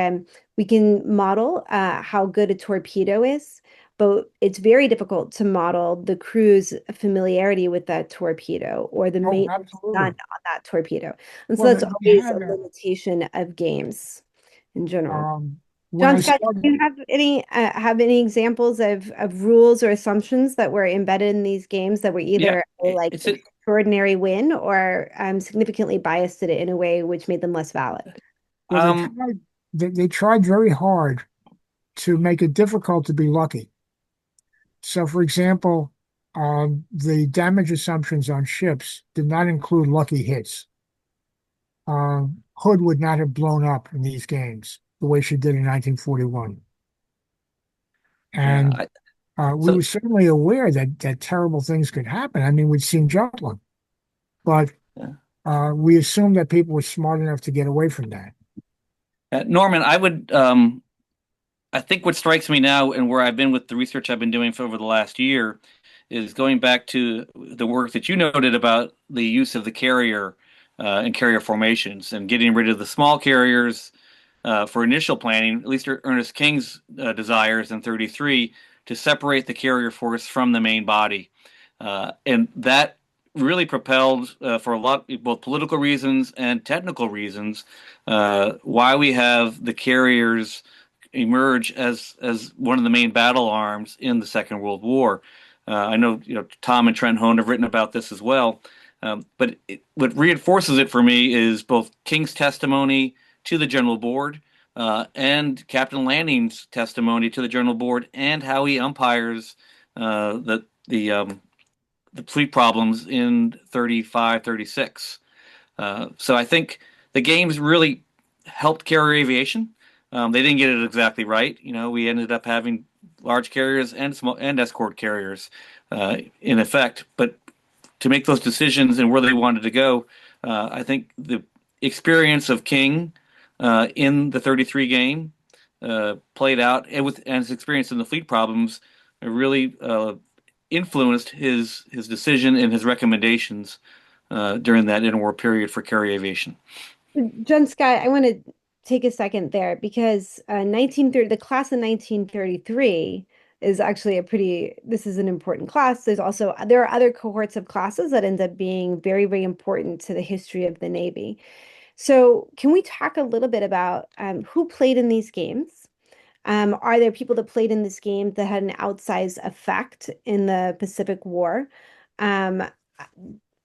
we can model how good a torpedo is, but it's very difficult to model the crew's familiarity with that torpedo or the Oh, maintenance done absolutely. on that torpedo. And so Well, that's they always had a limitation of games in general. um, when John I Scott, started, do you have any examples of rules or assumptions that were embedded in these games that were Yeah, either a like it's it. extraordinary win or significantly biased it in a way which made them less valid? well, they Um, tried, they tried very hard to make it difficult to be lucky. So, for example, the damage assumptions on ships did not include lucky hits. Hood would not have blown up in these games the way she did in 1941. yeah. And we So were certainly aware that terrible things could happen. I mean, we'd seen Jutland, but yeah. we assumed that people were smart enough to get away from that. Norman, I think what strikes me now and where I've been with the research I've been doing for over the last year is going back to the work that you noted about the use of the carrier and carrier formations and getting rid of the small carriers for initial planning, at least Ernest King's desires in 33 to separate the carrier force from the main body. And that really propelled, for a lot, both political reasons and technical reasons, why we have the carriers emerge as one of the main battle arms in the Second World War. I know Tom and Trent Hone have written about this as well, but what reinforces it for me is both King's testimony to the General Board and Captain Lanning's testimony to the General Board and how he umpires the fleet problems in 35, 36. So I think the games really helped carrier aviation. They didn't get it exactly right. We ended up having large carriers and small and escort carriers in effect. But to make those decisions and where they wanted to go, I think the experience of King in the 33 game played out, and his experience in the fleet problems really influenced his decision and his recommendations during that interwar period for carrier aviation. John Scott, I want to take a second there because 1930, the class of 1933 is actually this is an important class. There are other cohorts of classes that end up being very, very important to the history of the Navy. So can we talk a little bit about who played in these games? Are there people that played in this game that had an outsized effect in the Pacific War? Um,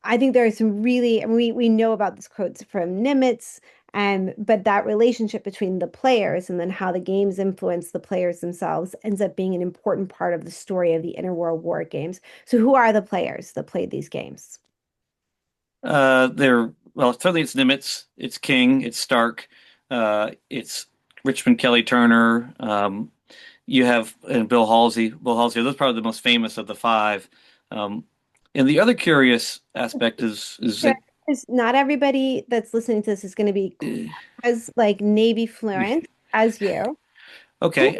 I think there are some really, and we know about this quotes from Nimitz, but that relationship between the players and then how the games influence the players themselves ends up being an important part of the story of the interworld war games. So who are the players that played these games? Well, certainly it's Nimitz, it's King, it's Stark, it's Richmond Kelly Turner. You have and Bill Halsey. Bill Halsey, those are probably the most famous of the five. Um, and the other curious aspect is Yeah, that because not everybody that's listening to this is going to be as like Navy fluent as you. Who okay,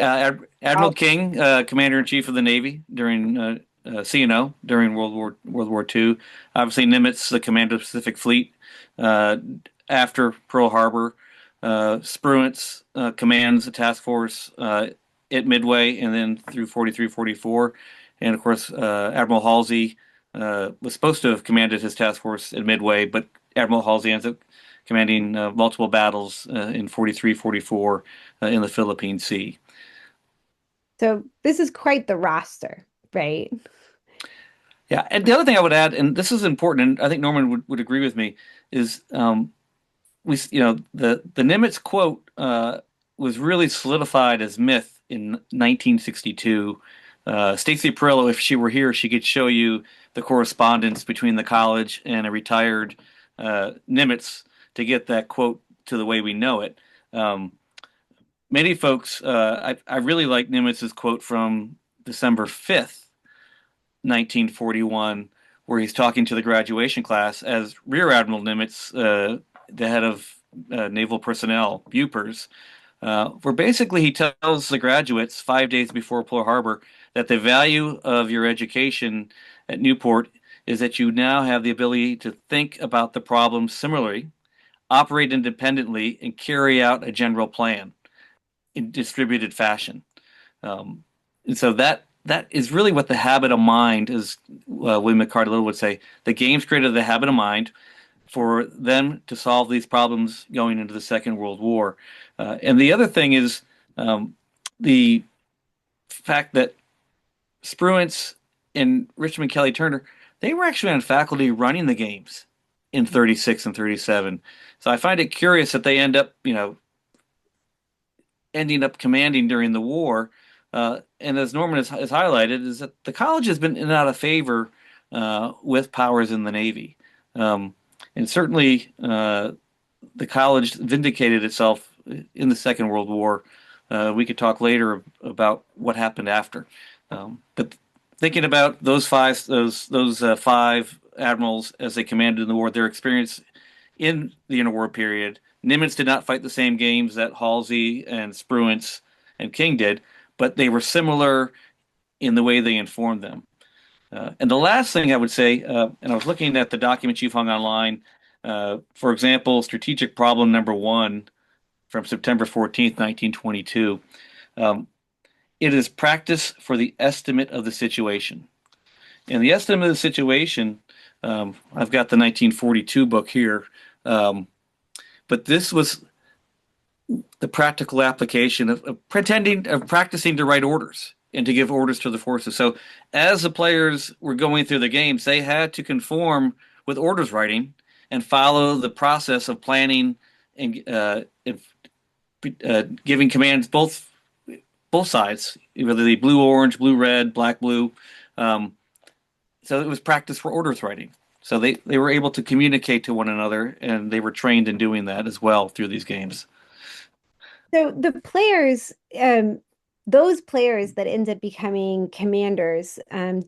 Admiral are King, Commander in Chief of the Navy during CNO during World War II. Obviously, Nimitz, the commander of the Pacific Fleet uh, after Pearl Harbor. Spruance commands a task force at Midway and then through 43, 44. And of course, Admiral Halsey was supposed to have commanded his task force at Midway, but Admiral Halsey ends up commanding multiple battles in 43, 44 in the Philippine Sea. so this is quite the roster, right? Yeah, and the other thing I would add, and this is important, and I think Norman would agree with me, is the Nimitz quote was really solidified as myth in 1962. Stacy Perillo, if she were here, she could show you the correspondence between the college and a retired Nimitz to get that quote to the way we know it. Um, Many folks, I really like Nimitz's quote from December 5th, 1941, where he's talking to the graduation class as Rear Admiral Nimitz, the head of naval personnel, Bupers, where basically he tells the graduates 5 days before Pearl Harbor that the value of your education at Newport is that you now have the ability to think about the problem similarly, operate independently, and carry out a general plan in distributed fashion. Um, and so that is really what the habit of mind is. William McCarty Little would say the games created the habit of mind for them to solve these problems going into the Second World War. And the other thing is The fact that Spruance and Richmond Kelly Turner, they were actually on faculty running the games in 36 and 37. So I find it curious that they ending up commanding during the war. And as Norman has highlighted, is that the college has been in and out of favor with powers in the Navy. And certainly the college vindicated itself in the Second World War. We could talk later about what happened after. But thinking about those five admirals as they commanded in the war, their experience in the interwar period, Nimitz did not fight the same games that Halsey and Spruance and King did, but they were similar in the way they informed them. And the last thing I would say, and I was looking at the documents you've hung online, for example, strategic problem number 1 from September 14th, 1922. It is practice for the estimate of the situation. And the estimate of the situation, I've got the 1942 book here, but this was the practical application of practicing to write orders and to give orders to the forces. So as the players were going through the games, they had to conform with orders writing and follow the process of planning and giving commands both sides, whether they blue orange, blue red, black blue. So it was practice for orders writing. So they were able to communicate to one another, and they were trained in doing that as well through these games. So the players, those players that end up becoming commanders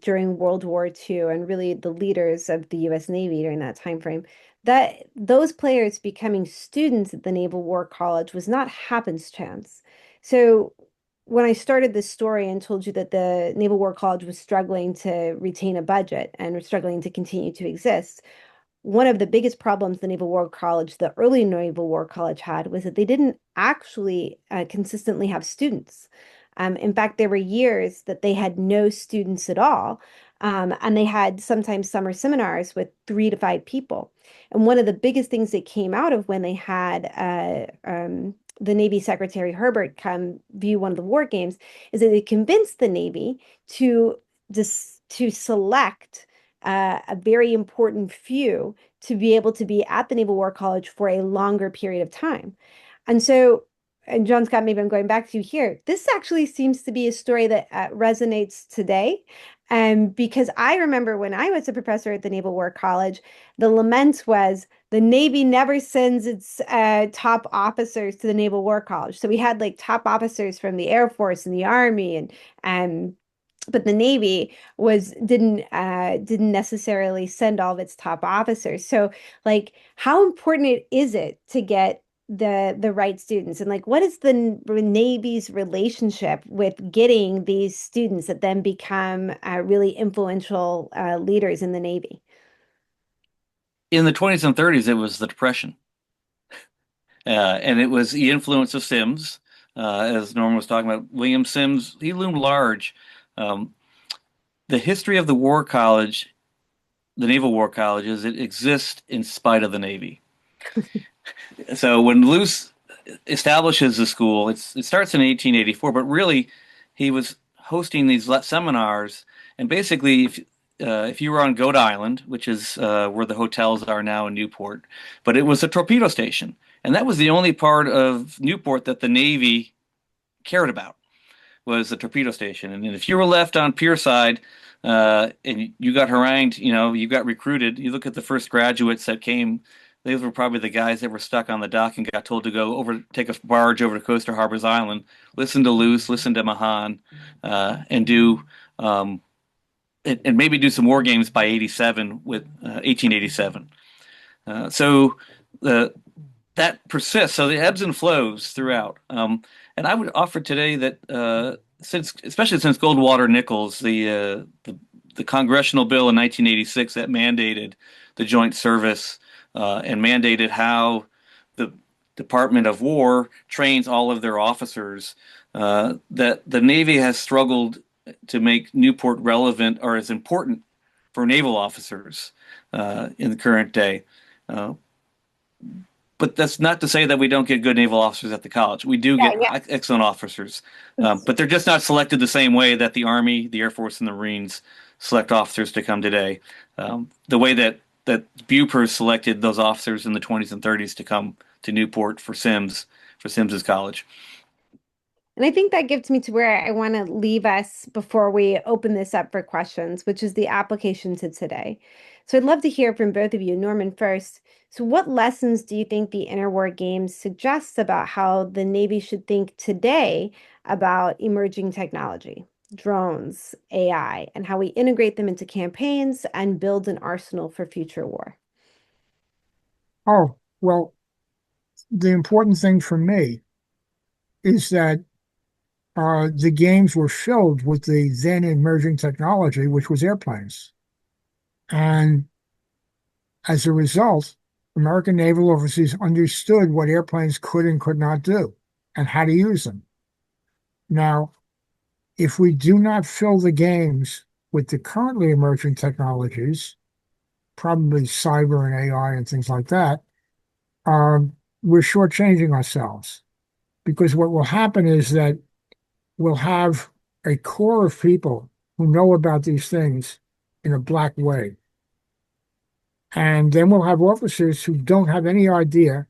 during World War II and really the leaders of the U.S. Navy during that time frame, that those players becoming students at the Naval War College was not happenstance. So when I started this story and told you that the Naval War College was struggling to retain a budget and was struggling to continue to exist, one of the biggest problems the Naval War College, the early Naval War College had was that they didn't actually consistently have students. In fact, there were years that they had no students at all. And they had sometimes summer seminars with 3 to 5 people. And one of the biggest things that came out of when they had the Navy Secretary Herbert come view one of the war games is that they convinced the Navy to select a very important few to be able to be at the Naval War College for a longer period of time. And so, and John Scott, maybe I'm going back to you here. This actually seems to be a story that resonates today. Because I remember when I was a professor at the Naval War College, the lament was the Navy never sends its top officers to the Naval War College. So we had like top officers from the Air Force and the Army and but the Navy didn't necessarily send all of its top officers. So like how important is it to get the right students, and like what is the Navy's relationship with getting these students that then become really influential leaders in the Navy? In the 20s and 30s, it was the Depression. And it was the influence of Sims, as Norman was talking about. William Sims, he loomed large. Um, the history of the War College, the Naval War College, is it exists in spite of the Navy. So when Luce establishes the school, it starts in 1884, but really he was hosting these seminars, and basically if you were on Goat Island, which is where the hotels are now in Newport, but it was a torpedo station, and that was the only part of Newport that the Navy cared about, was the torpedo station. And if you were left on pier side and you got harangued, you got recruited, you look at the first graduates that came, those were probably the guys that were stuck on the dock and got told to go over, take a barge over to Coaster Harbors Island, listen to Luce, listen to Mahan, and do and maybe do some war games by 87 with 1887. So that persists. So the ebbs and flows throughout. And I would offer today that especially since Goldwater Nichols, the congressional bill in 1986 that mandated the joint service and mandated how the Department of War trains all of their officers, that the Navy has struggled to make Newport relevant or as important for naval officers in the current day. But that's not to say that we don't get good naval officers at the college. We do Yeah, get yeah. excellent officers, It's but they're just not selected the same way that the Army, the Air Force, and the Marines select officers to come today. The way that Bupers selected those officers in the 20s and 30s to come to Newport for Sims's college. And I think that gets me to where I want to leave us before we open this up for questions, which is the application to today. So I'd love to hear from both of you. Norman first. So what lessons do you think the Interwar Games suggests about how the Navy should think today about emerging technology, drones, AI, and how we integrate them into campaigns and build an arsenal for future war? Oh, well, the important thing for me is that the games were filled with the then emerging technology, which was airplanes. And as a result, American naval officers understood what airplanes could and could not do and how to use them. Now, if we do not fill the games with the currently emerging technologies, probably cyber and AI and things like that, we're shortchanging ourselves. Because what will happen is that we'll have a core of people who know about these things in a black way. And then we'll have officers who don't have any idea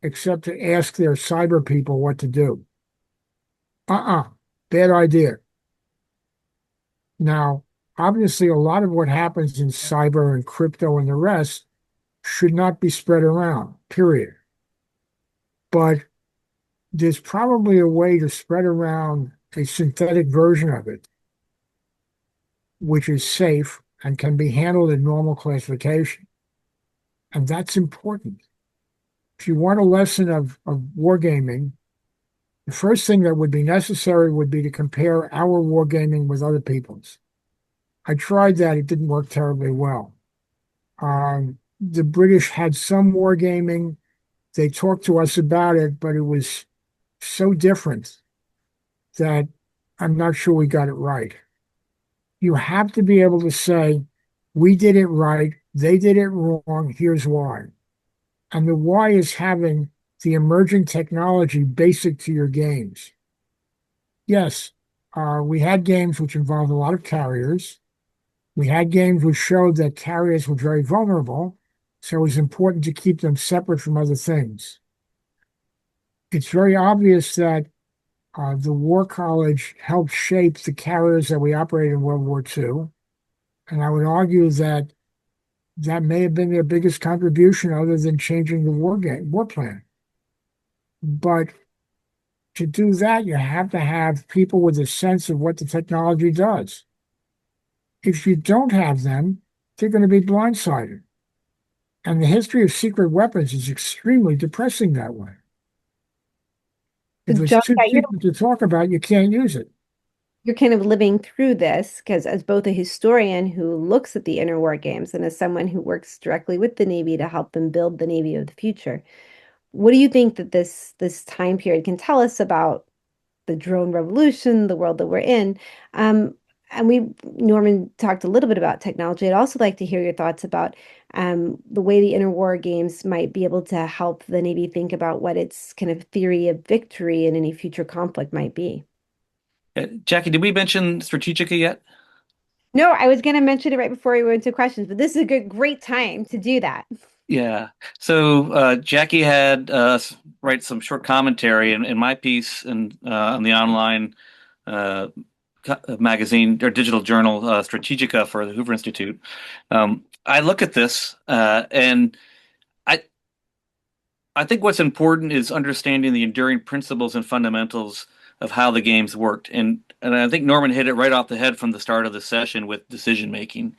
except to ask their cyber people what to do. Uh-uh, bad idea. Now, obviously, a lot of what happens in cyber and crypto and the rest should not be spread around, period. But there's probably a way to spread around a synthetic version of it, which is safe and can be handled in normal classification. And that's important. If you want a lesson of wargaming, the first thing that would be necessary would be to compare our wargaming with other people's. I tried that. It didn't work terribly well. The British had some wargaming. They talked to us about it, but it was so different that I'm not sure we got it right. You have to be able to say, we did it right, they did it wrong, here's why. And the why is having the emerging technology basic to your games. Yes, we had games which involved a lot of carriers. We had games which showed that carriers were very vulnerable, so it was important to keep them separate from other things. It's very obvious that the War College helped shape the carriers that we operated in World War II. And I would argue that that may have been their biggest contribution other than changing the war plan. But to do that, you have to have people with a sense of what the technology does. If you don't have them, they're going to be blindsided. And the history of secret weapons is extremely depressing that way. So If it's John, too yeah, secret to talk about, you can't use it. you're kind of living through this because as both a historian who looks at the interwar games and as someone who works directly with the Navy to help them build the Navy of the future, what do you think that this time period can tell us about the drone revolution, the world that we're in? And Norman talked a little bit about technology. I'd also like to hear your thoughts about the way the interwar games might be able to help the Navy think about what its kind of theory of victory in any future conflict might be. Jackie, did we mention Strategica yet? No, I was going to mention it right before we went to questions, but this is a great time to do that. Yeah. So Jackie had write some short commentary in my piece and on the online uh, magazine or digital journal Strategica for the Hoover Institute. I look at this and I I think what's important is understanding the enduring principles and fundamentals of how the games worked. And I think Norman hit it right off the head from the start of the session with decision making.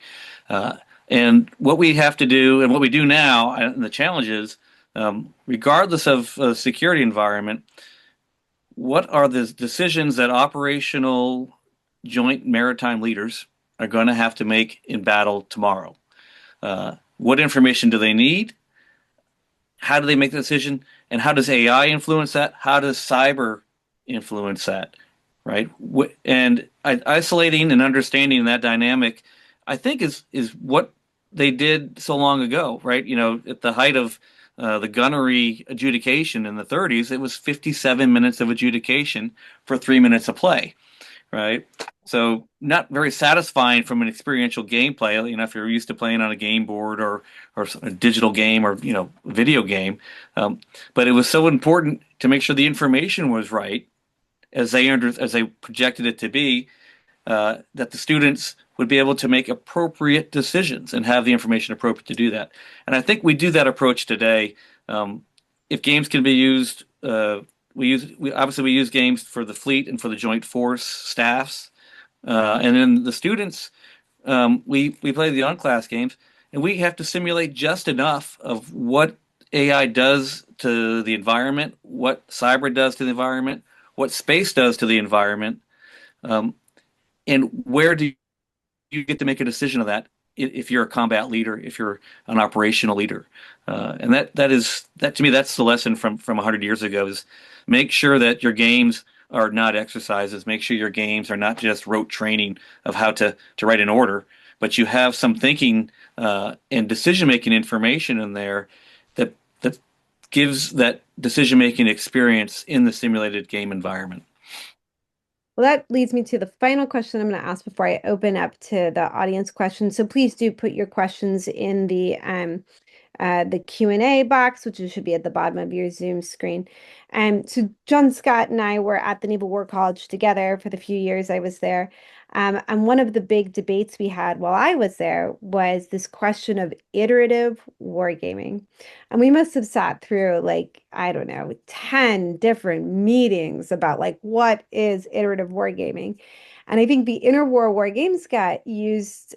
Uh, and what we have to do and what we do now, and the challenge is, regardless of security environment, what are the decisions that operational joint maritime leaders are going to have to make in battle tomorrow? What information do they need? How do they make the decision? And how does AI influence that? How does cyber influence that? Right? And isolating and understanding that dynamic, I think, is what they did so long ago. Right? You know, at the height of the gunnery adjudication in the 30s, it was 57 minutes of adjudication for 3 minutes of play, right? So not very satisfying from an experiential gameplay. If you're used to playing on a game board or a digital game or video game, but it was so important to make sure the information was right as they projected it to be, that the students would be able to make appropriate decisions and have the information appropriate to do that. And I think we do that approach today. If games can be used, we use games for the fleet and for the joint force staffs, and then the students, we play the on-class games, and we have to simulate just enough of what AI does to the environment, what cyber does to the environment, what space does to the environment, and where do you get to make a decision of that if you're a combat leader, if you're an operational leader. And that to me, that's the lesson from 100 years ago, is make sure that your games are not exercises. Make sure your games are not just rote training of how to write an order, but you have some thinking and decision-making information in there that gives that decision-making experience in the simulated game environment. Well, that leads me to the final question I'm going to ask before I open up to the audience questions. So please do put your questions in the Q&A box, which should be at the bottom of your Zoom screen. So John Scott and I were at the Naval War College together for the few years I was there. And one of the big debates we had while I was there was this question of iterative wargaming. And we must have sat through, like, I don't know, 10 different meetings about like what is iterative wargaming. And I think the interwar war games were used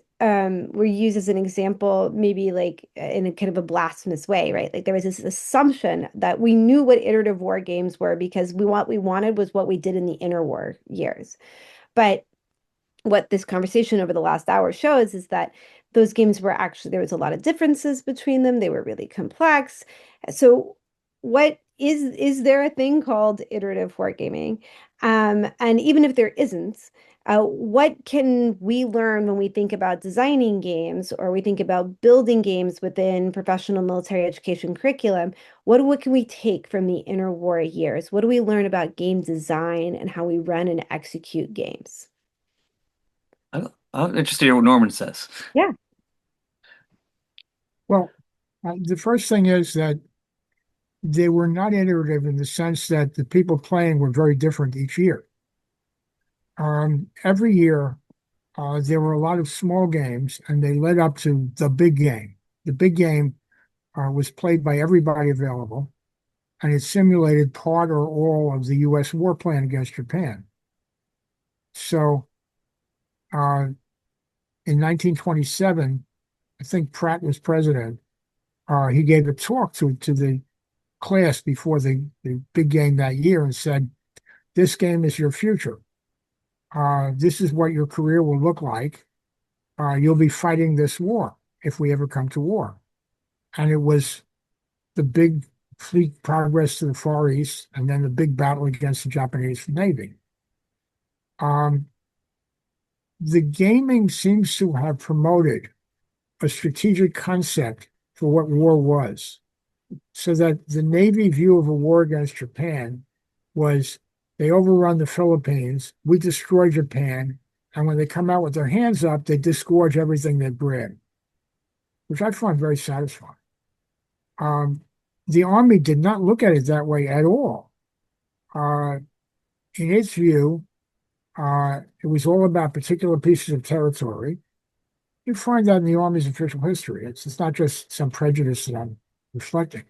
as an example, maybe like in a kind of a blasphemous way, right? Like there was this assumption that we knew what iterative war games were because what we wanted was what we did in the interwar years. But what this conversation over the last hour shows is that those games were actually, there was a lot of differences between them. They were really complex. So what is there a thing called iterative wargaming? And even if there isn't, what can we learn when we think about designing games or we think about building games within professional military education curriculum? What can we take from the interwar years? What do we learn about game design and how we run and execute games? I'm interested to hear what Norman says. Yeah. Well, the first thing is that they were not iterative in the sense that the people playing were very different each year. Every year, there were a lot of small games, and they led up to the big game. The big game was played by everybody available, and it simulated part or all of the U.S. war plan against Japan. So in 1927, I think Pratt was president. He gave a talk to the class before the big game that year and said, "This game is your future. This is what your career will look like. You'll be fighting this war if we ever come to war." And it was the big fleet progress to the Far East and then the big battle against the Japanese Navy. The gaming seems to have promoted a strategic concept for what war was, so that the Navy view of a war against Japan was they overrun the Philippines, we destroy Japan, and when they come out with their hands up, they disgorge everything they grab, which I find very satisfying. The Army did not look at it that way at all. In its view, it was all about particular pieces of territory. You find that in the Army's official history. It's not just some prejudice that I'm reflecting.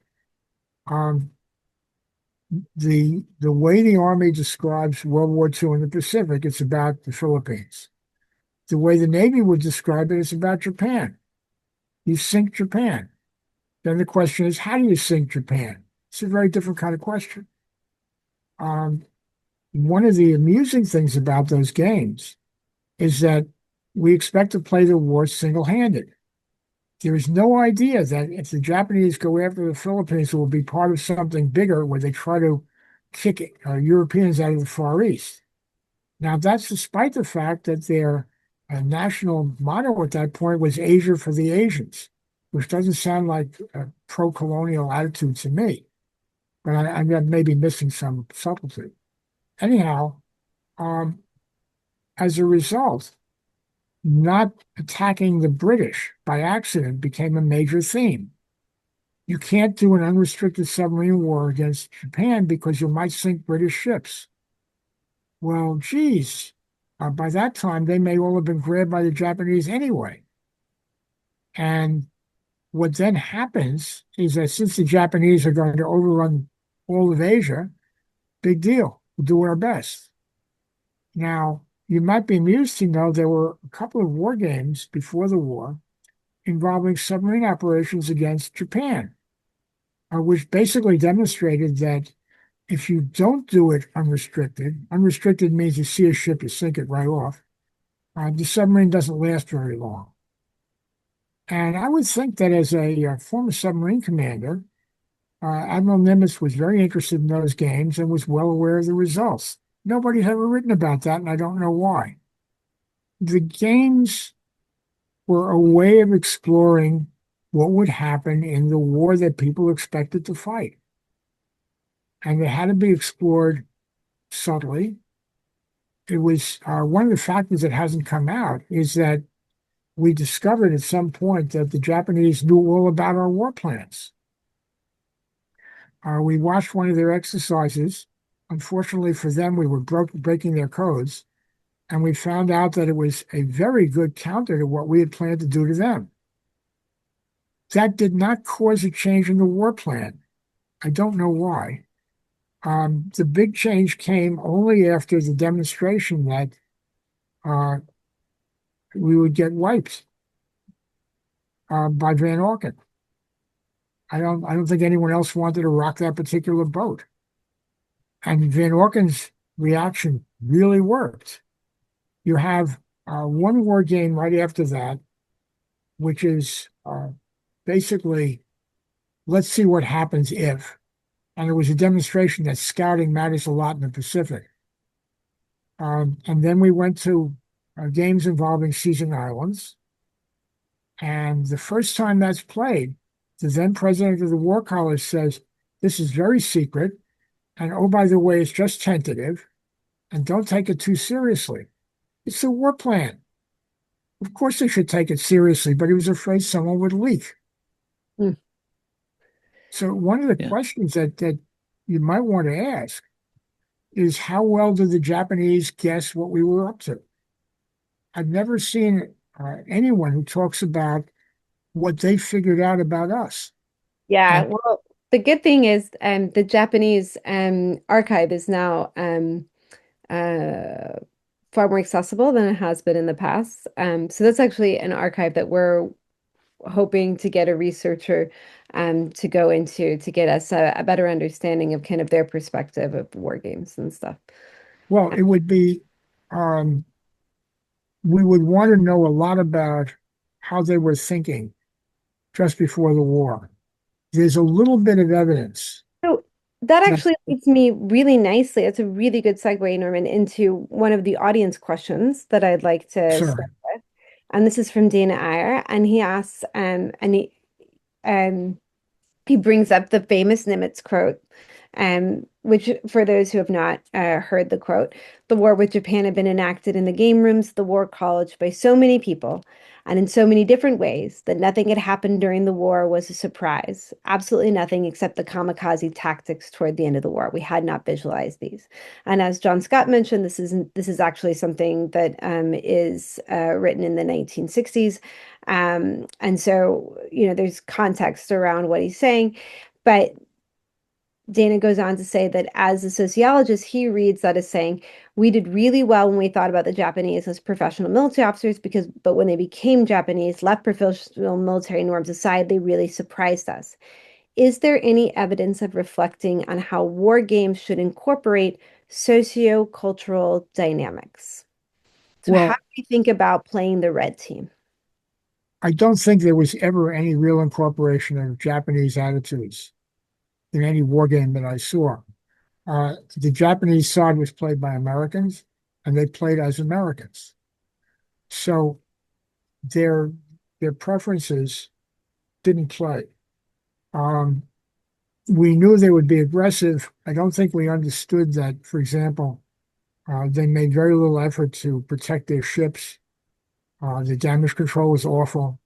The way the Army describes World War II in the Pacific, it's about the Philippines. The way the Navy would describe it, it's about Japan. You sink Japan. Then the question is, how do you sink Japan? It's a very different kind of question. One of the amusing things about those games is that we expect to play the war single-handed. There is no idea that if the Japanese go after the Philippines, it will be part of something bigger where they try to kick Europeans out of the Far East. Now, that's despite the fact that their national motto at that point was Asia for the Asians, which doesn't sound like a pro-colonial attitude to me, but I may be missing some subtlety. Anyhow, um, as a result, not attacking the British by accident became a major theme. You can't do an unrestricted submarine war against Japan because you might sink British ships. Well, geez, by that time, they may all have been grabbed by the Japanese anyway. And what then happens is that since the Japanese are going to overrun all of Asia, big deal. We'll do our best. Now, you might be amused to know there were a couple of war games before the war involving submarine operations against Japan, which basically demonstrated that if you don't do it unrestricted, unrestricted means you see a ship, you sink it right off, the submarine doesn't last very long. And I would think that as a former submarine commander, Admiral Nimitz was very interested in those games and was well aware of the results. Nobody's ever written about that, and I don't know why. The games were a way of exploring what would happen in the war that people expected to fight. And they had to be explored subtly. It was one of the factors that hasn't come out is that we discovered at some point that the Japanese knew all about our war plans. We watched one of their exercises. Unfortunately for them, we were breaking their codes, and we found out that it was a very good counter to what we had planned to do to them. That did not cause a change in the war plan. I don't know why. The big change came only after the demonstration that we would get wiped by Van Auken. I don't think anyone else wanted to rock that particular boat. And Van Auken's reaction really worked. You have one war game right after that, which is basically, let's see what happens if. And it was a demonstration that scouting matters a lot in the Pacific. And then we went to games involving seas and islands. And the first time that's played, the then president of the War College says, this is very secret. And oh, by the way, it's just tentative. And don't take it too seriously. It's a war plan. Of course they should take it seriously, but he was afraid someone would leak. Mm. So one of the questions that you might want to ask is how well did the Japanese guess what we were up to? I've never seen anyone who talks about what they figured out about us. Yeah, And, well, the good thing is the Japanese archive is now far more accessible than it has been in the past. So that's actually an archive that we're hoping to get a researcher to go into to get us a better understanding of kind of their perspective of war games and stuff. well, it would be, we would want to know a lot about how they were thinking just before the war. There's a little bit of evidence. So that that, actually leads me really nicely. It's a really good segue, Norman, into one of the audience questions that I'd like to start sir, with. And this is from Dana Iyer, and he asks, he brings up the famous Nimitz quote, which, for those who have not heard the quote, the war with Japan had been enacted in the game rooms of the War College by so many people and in so many different ways that nothing had happened during the war was a surprise. Absolutely nothing except the kamikaze tactics toward the end of the war. We had not visualized these. And as John Scott mentioned, this is actually something that is written in the 1960s. And so, there's context around what he's saying. But Dana goes on to say that as a sociologist, he reads that as saying, we did really well when we thought about the Japanese as professional military officers but when they became Japanese, left professional military norms aside, they really surprised us. Is there any evidence of reflecting on how war games should incorporate sociocultural dynamics? So how do well, you think about playing the red team? I don't think there was ever any real incorporation of Japanese attitudes in any war game that I saw. The Japanese side was played by Americans, and they played as Americans. So their preferences didn't play. Um, we knew they would be aggressive. I don't think we understood that, for example, they made very little effort to protect their ships. The damage control was awful.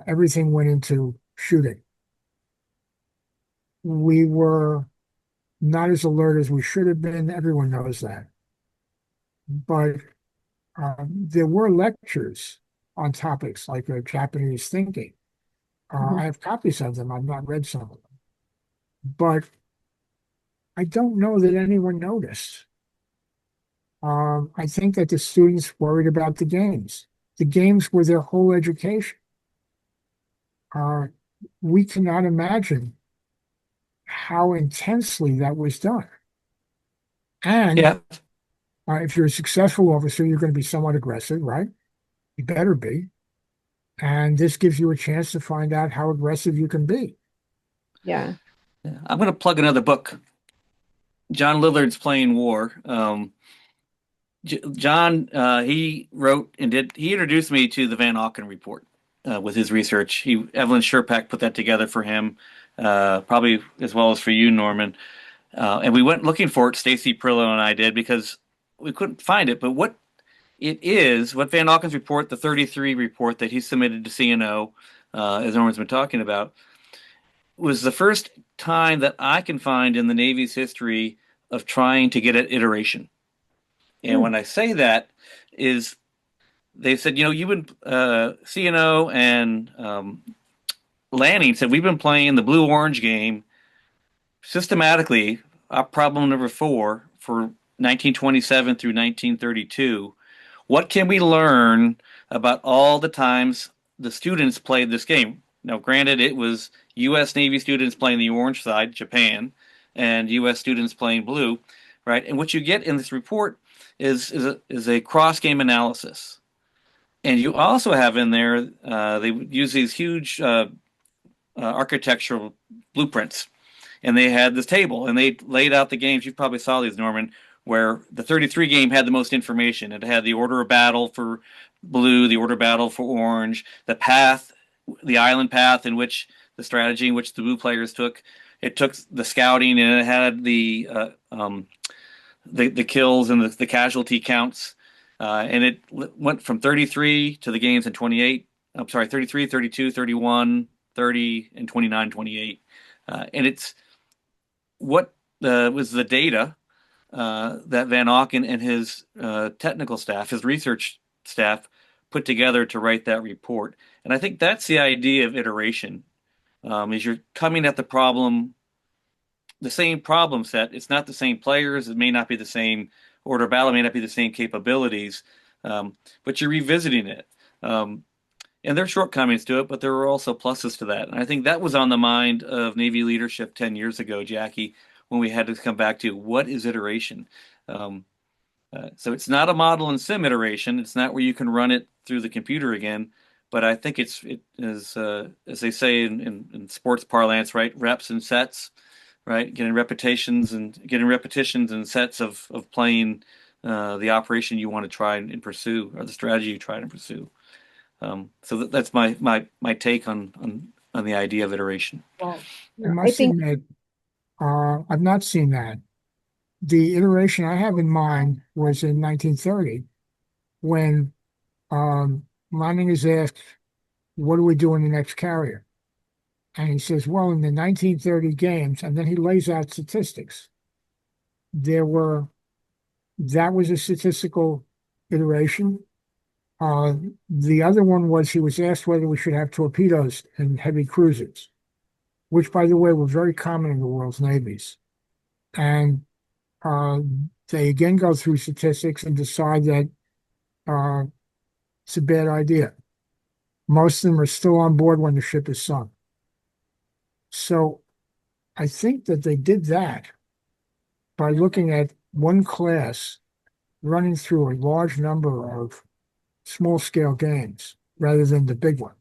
Everything went into shooting. We were not as alert as we should have been. Everyone knows that. But there were lectures on topics like Japanese thinking. Mhm. I have copies of them. I've not read some of them. But I don't know that anyone noticed. I think that the students worried about the games. The games were their whole education. Uh, we cannot imagine how intensely that was done. And Yeah. if you're a successful officer, you're going to be somewhat aggressive, right? You better be. And this gives you a chance to find out how aggressive you can be. Yeah. I'm going to plug another book. John Lillard's Playing War. John, he wrote and he introduced me to the Van Auken report with his research. Evelyn Sherpak put that together for him, probably as well as for you, Norman. And we went looking for it, Stacy Prillo and I did, because we couldn't find it. But what it is, what Van Auken's report, the 33 report that he submitted to CNO, as Norman's been talking about, was the first time that I can find in the Navy's history of trying to get at iteration. And Mm. when I say that, is they said, you've been CNO and Lanning said we've been playing the blue orange game systematically. Problem number 4 for 1927 through 1932. What can we learn about all the times the students played this game? Now, granted, it was U.S. Navy students playing the orange side, Japan, and U.S. students playing blue, right? And what you get in this report is a cross game analysis, and you also have in there they use these huge architectural blueprints, and they had this table, and they laid out the games. You probably saw these, Norman, where the 33 game had the most information. It had the order of battle for blue, the order of battle for orange, the path, the island path in which the strategy in which the blue players took. It took the scouting, and it had the kills and the casualty counts. And it went from 33 to the games in 28. I'm sorry, 33, 32, 31, 30, and 29, 28. And it's what was the data that Van Auken and his technical staff, his research staff, put together to write that report. And I think that's the idea of iteration, is you're coming at the problem, the same problem set. It's not the same players. It may not be the same order of battle. It may not be the same capabilities, but you're revisiting it. And there are shortcomings to it, but there were also pluses to that. And I think that was on the mind of Navy leadership 10 years ago, Jackie, when we had to come back to what is iteration. Um, so it's not a model and sim iteration. It's not where you can run it through the computer again. But I think it is, as they say in sports parlance, right? Reps and sets, right? Getting repetitions and sets of playing the operation you want to try and pursue, or the strategy you try to pursue. So that's my take on the idea of iteration. Well, I Yeah, I must think admit, I've not seen that. The iteration I have in mind was in 1930 when Manning is asked, what do we do in the next carrier? And he says, well, in the 1930 games, and then he lays out statistics. There were, that was a statistical iteration. Uh, the other one was he was asked whether we should have torpedoes in heavy cruisers, which, by the way, were very common in the world's navies. And uh, they again go through statistics and decide that uh, it's a bad idea. Most of them are still on board when the ship is sunk. So I think that they did that by looking at one class running through a large number of small scale games rather than the big one.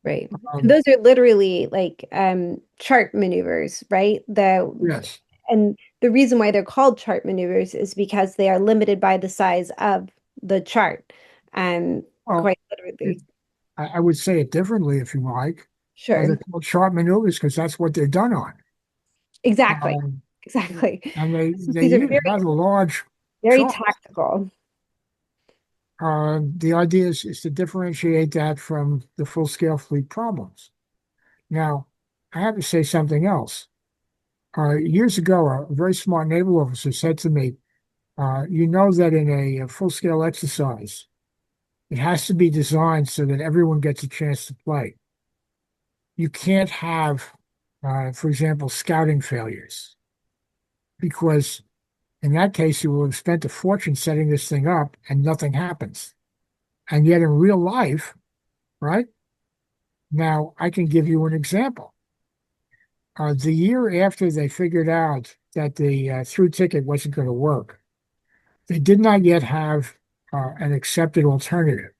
right. And Um, those are literally like chart maneuvers, right? yes. And the reason why they're called chart maneuvers is because they are limited by the size of the chart. Well, Quite it, literally. I would say it differently if you like. Sure. They're called chart maneuvers because that's what they're done on. Exactly. Um, Exactly. and they These are use rather large very charts. tactical. The idea is to differentiate that from the full-scale fleet problems. Now, I have to say something else. Years ago, a very smart naval officer said to me, you know that in a full-scale exercise, it has to be designed so that everyone gets a chance to play. You can't have, for example, scouting failures, because in that case, you will have spent a fortune setting this thing up and nothing happens. And yet in real life, right? Now, I can give you an example. The year after they figured out that the through ticket wasn't going to work, they did not yet have an accepted alternative.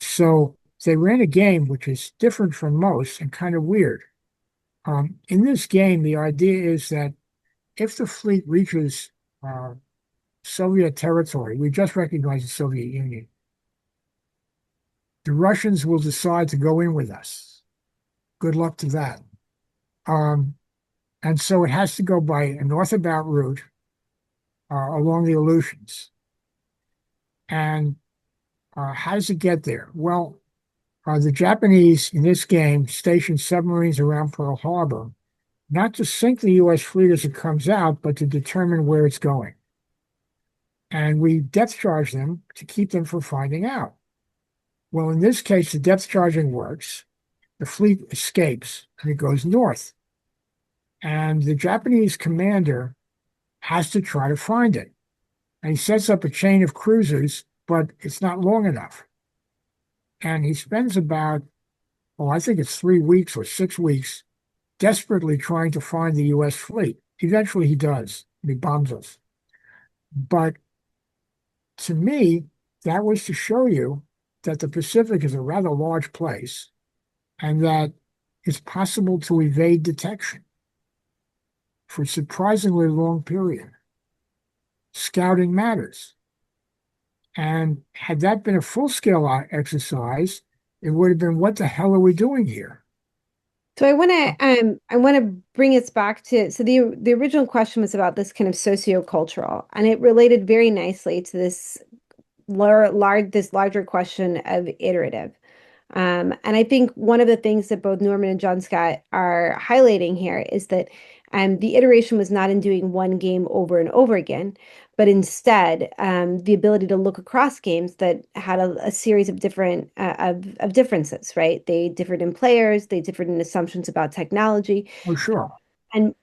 So they ran a game which is different from most and kind of weird. In this game, the idea is that if the fleet reaches uh, Soviet territory, we just recognize the Soviet Union, the Russians will decide to go in with us. Good luck to that. Um, and so it has to go by a north-about route along the Aleutians. And how does it get there? Well, the Japanese in this game stationed submarines around Pearl Harbor, not to sink the U.S. fleet as it comes out, but to determine where it's going. And we depth charge them to keep them from finding out. Well, in this case, the depth charging works. The fleet escapes and it goes north. And the Japanese commander has to try to find it. And he sets up a chain of cruisers, but it's not long enough. And he spends about, oh, I think it's 3 weeks or 6 weeks, desperately trying to find the U.S. fleet. Eventually he does. He bombs us. But to me, that was to show you that the Pacific is a rather large place and that it's possible to evade detection for a surprisingly long period. Scouting matters. And had that been a full-scale exercise, it would have been, what the hell are we doing here? So I want to bring us back to so the original question was about this kind of sociocultural, and it related very nicely to this larger question of iterative. And I think one of the things that both Norman and John Scott are highlighting here is that the iteration was not in doing one game over and over again, but instead the ability to look across games that had a series of different of differences, right? They differed in players, they differed in assumptions about technology, Oh, sure. and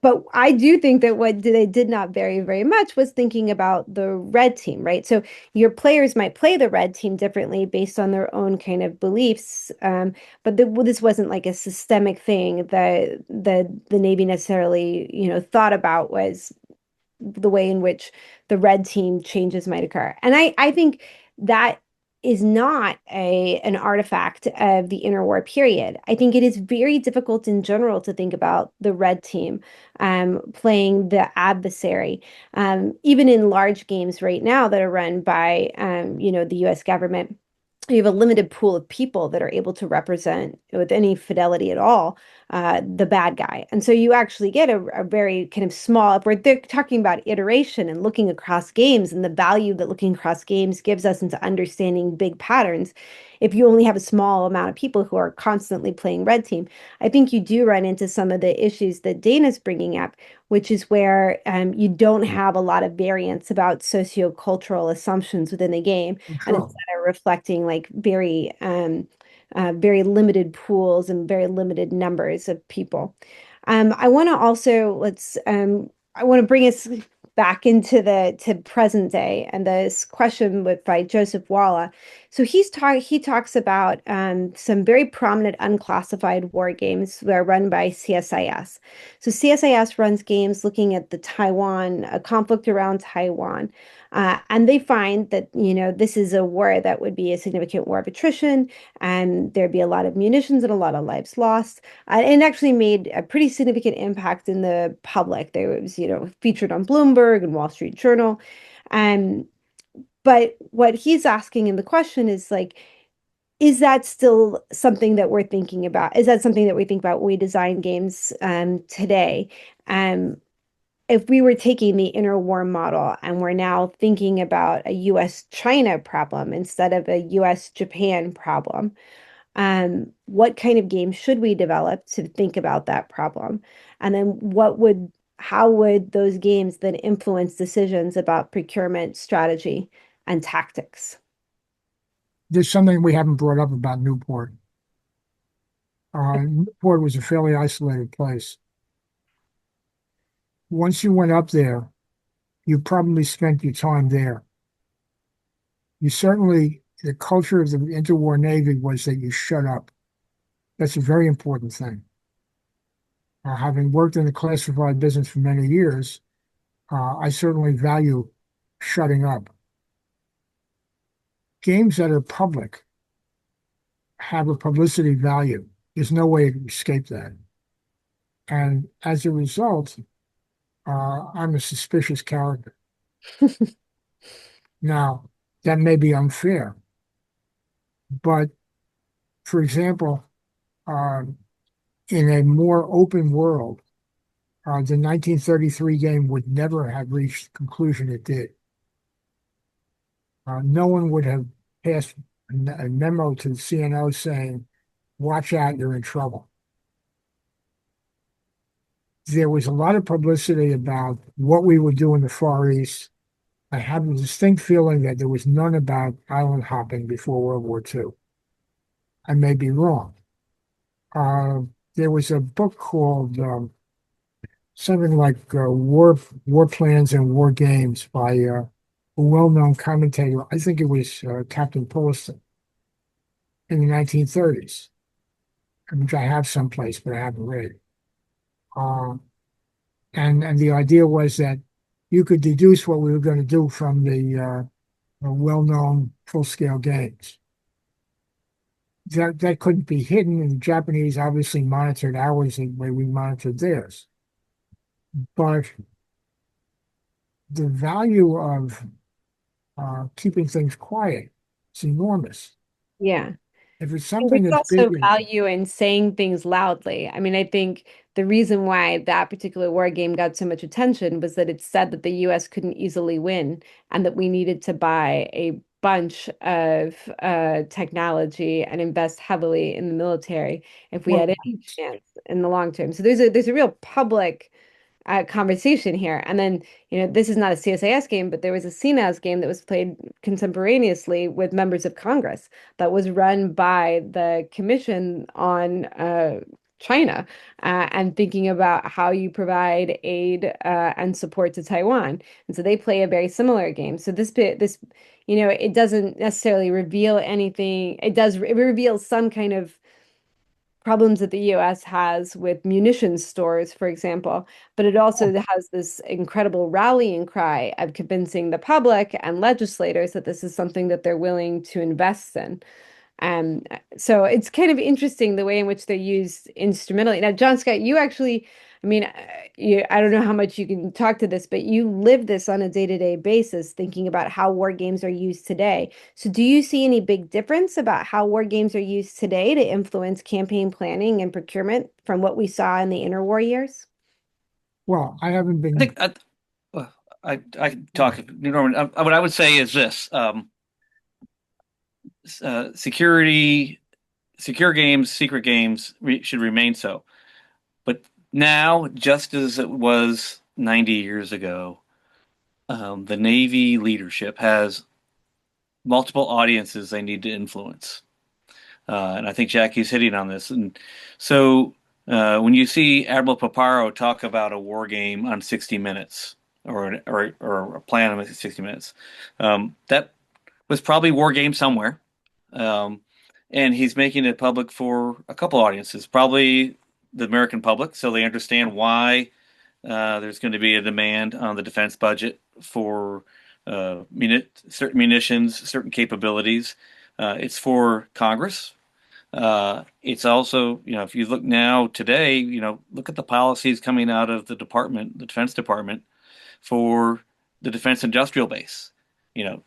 but I do think that what they did not vary very much was thinking about the red team, right? So your players might play the red team differently based on their own kind of beliefs, but this wasn't like a systemic thing that the Navy necessarily, thought about was the way in which the red team changes might occur. And I think that is not an artifact of the interwar period. I think it is very difficult in general to think about the red team playing the adversary, even in large games right now that are run by the U.S. government. You have a limited pool of people that are able to represent with any fidelity at all the bad guy. And so you actually get a very kind of small, if we're talking about iteration and looking across games and the value that looking across games gives us into understanding big patterns. If you only have a small amount of people who are constantly playing red team, I think you do run into some of the issues that Dana's bringing up, which is where you don't have a lot of variance about sociocultural assumptions within the game. And Sure. instead are reflecting like very limited pools and very limited numbers of people. I want to also I want to bring us back into the to present day and this question by Joseph Walla. So he talks about some very prominent unclassified war games that are run by CSIS. So CSIS runs games looking at the Taiwan a conflict around Taiwan. And they find that, this is a war that would be a significant war of attrition, and there'd be a lot of munitions and a lot of lives lost. And it actually made a pretty significant impact in the public. There was, featured on Bloomberg and Wall Street Journal. Um, but what he's asking in the question is like, is that still something that we're thinking about? Is that something that we think about when we design games today? Um, if we were taking the interwar model and we're now thinking about a US-China problem instead of a US-Japan problem, what kind of games should we develop to think about that problem? And then how would those games then influence decisions about procurement strategy and tactics? There's something we haven't brought up about Newport. Newport was a fairly isolated place. Once you went up there, you probably spent your time there. You certainly, the culture of the interwar Navy was that you shut up. That's a very important thing. Having worked in the classified business for many years, I certainly value shutting up. Games that are public have a publicity value. There's no way to escape that. And as a result, I'm a suspicious character. Now, that may be unfair, but for example, uh, in a more open world, the 1933 game would never have reached the conclusion it did. No one would have passed a memo to the CNO saying, watch out, you're in trouble. There was a lot of publicity about what we would do in the Far East. I have a distinct feeling that there was none about island hopping before World War II. I may be wrong. There was a book called something like War Plans and War Games by a well-known commentator. I think it was Captain Pulliston in the 1930s, which I have someplace, but I haven't read. Uh, and the idea was that you could deduce what we were going to do from the well-known full-scale games. That couldn't be hidden, and the Japanese obviously monitored ours the way we monitored theirs. But the value of keeping things quiet is enormous. Yeah. If it's And something there's that's also big, value in saying things loudly. I mean, I think the reason why that particular war game got so much attention was that it said that the US couldn't easily win and that we needed to buy a bunch of technology and invest heavily in the military if we well, had any chance in the long term. So there's a real public conversation here. And then, this is not a CSIS game, but there was a CNAS game that was played contemporaneously with members of Congress that was run by the Commission on China and thinking about how you provide aid and support to Taiwan. And so they play a very similar game. So it doesn't necessarily reveal anything. It reveals some kind of problems that the US has with munitions stores, for example, but it also has this incredible rallying cry of convincing the public and legislators that this is something that they're willing to invest in. Um, so it's kind of interesting the way in which they're used instrumentally. Now, John Scott, you actually, I mean, I don't know how much you can talk to this, but you live this on a day-to-day basis, thinking about how war games are used today. So do you see any big difference about how war games are used today to influence campaign planning and procurement from what we saw in the interwar years? well, I haven't I been. think I can talk, Norman. What I would say is this: security, secure games, secret games should remain so. But now, just as it was 90 years ago, the Navy leadership has multiple audiences they need to influence. And I think Jackie's hitting on this. And so when you see Admiral Paparo talk about a war game on 60 Minutes or a plan on 60 Minutes, that was probably war game somewhere. Um, and he's making it public for a couple audiences, probably the American public, so they understand why there's going to be a demand on the defense budget for certain munitions, certain capabilities. It's for Congress. It's also, if you look now today, look at the policies coming out of the department, the Defense Department, for the defense industrial base.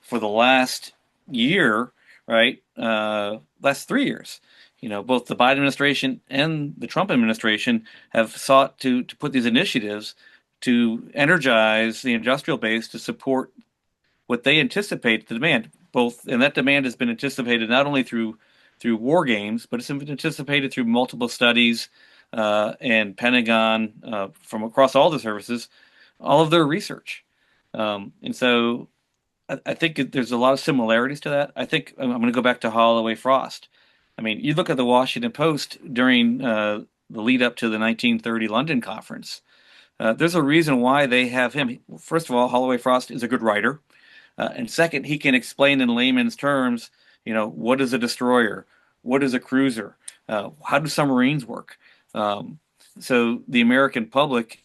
For the last year, right? Last 3 years. Both the Biden administration and the Trump administration have sought to put these initiatives to energize the industrial base to support what they anticipate the demand. Both, and that demand has been anticipated not only through war games, but it's been anticipated through multiple studies and Pentagon from across all the services, all of their research. And so I think there's a lot of similarities to that. I think I'm going to go back to Holloway Frost. I mean, you look at the Washington Post during the lead up to the 1930 London conference. There's a reason why they have him. First of all, Holloway Frost is a good writer. And second, he can explain in layman's terms, what is a destroyer? What is a cruiser? How do submarines work? So the American public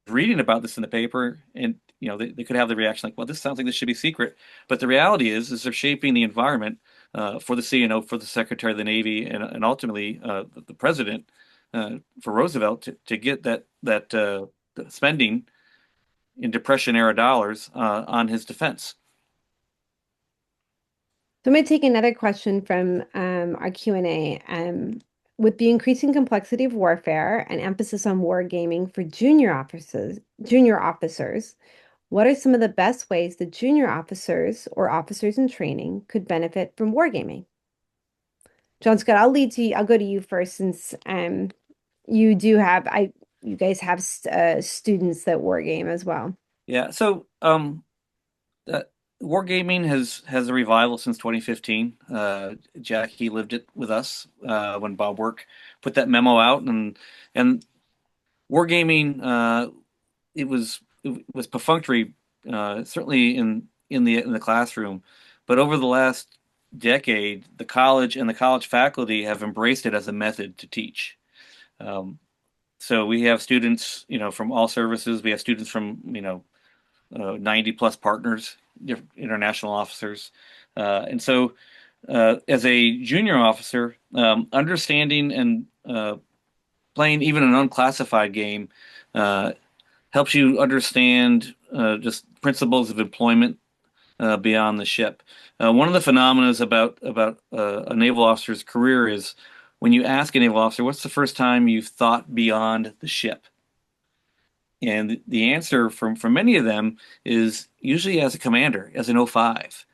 reading about this in the paper, and they could have the reaction like, well, this sounds like this should be secret. But the reality is they're shaping the environment for the CNO, for the Secretary of the Navy, and ultimately the President for Roosevelt to get that spending in Depression era dollars on his defense. So I'm going to take another question from our Q&A. With the increasing complexity of warfare and emphasis on wargaming for junior officers, what are some of the best ways that junior officers or officers in training could benefit from wargaming? John Scott, I'll go to you first since you guys have students that wargame as well. Yeah, so wargaming has a revival since 2015. Jackie lived it with us when Bob Work put that memo out, and wargaming it was perfunctory, certainly in the classroom, but over the last decade, the college and the college faculty have embraced it as a method to teach. So we have students, from all services. We have students from 90 plus partners, international officers. And so as a junior officer, understanding and playing even an unclassified game helps you understand just principles of employment beyond the ship. One of the phenomena about a naval officer's career is when you ask a naval officer, what's the first time you've thought beyond the ship? And the answer from many of them is usually as a commander, as an O5.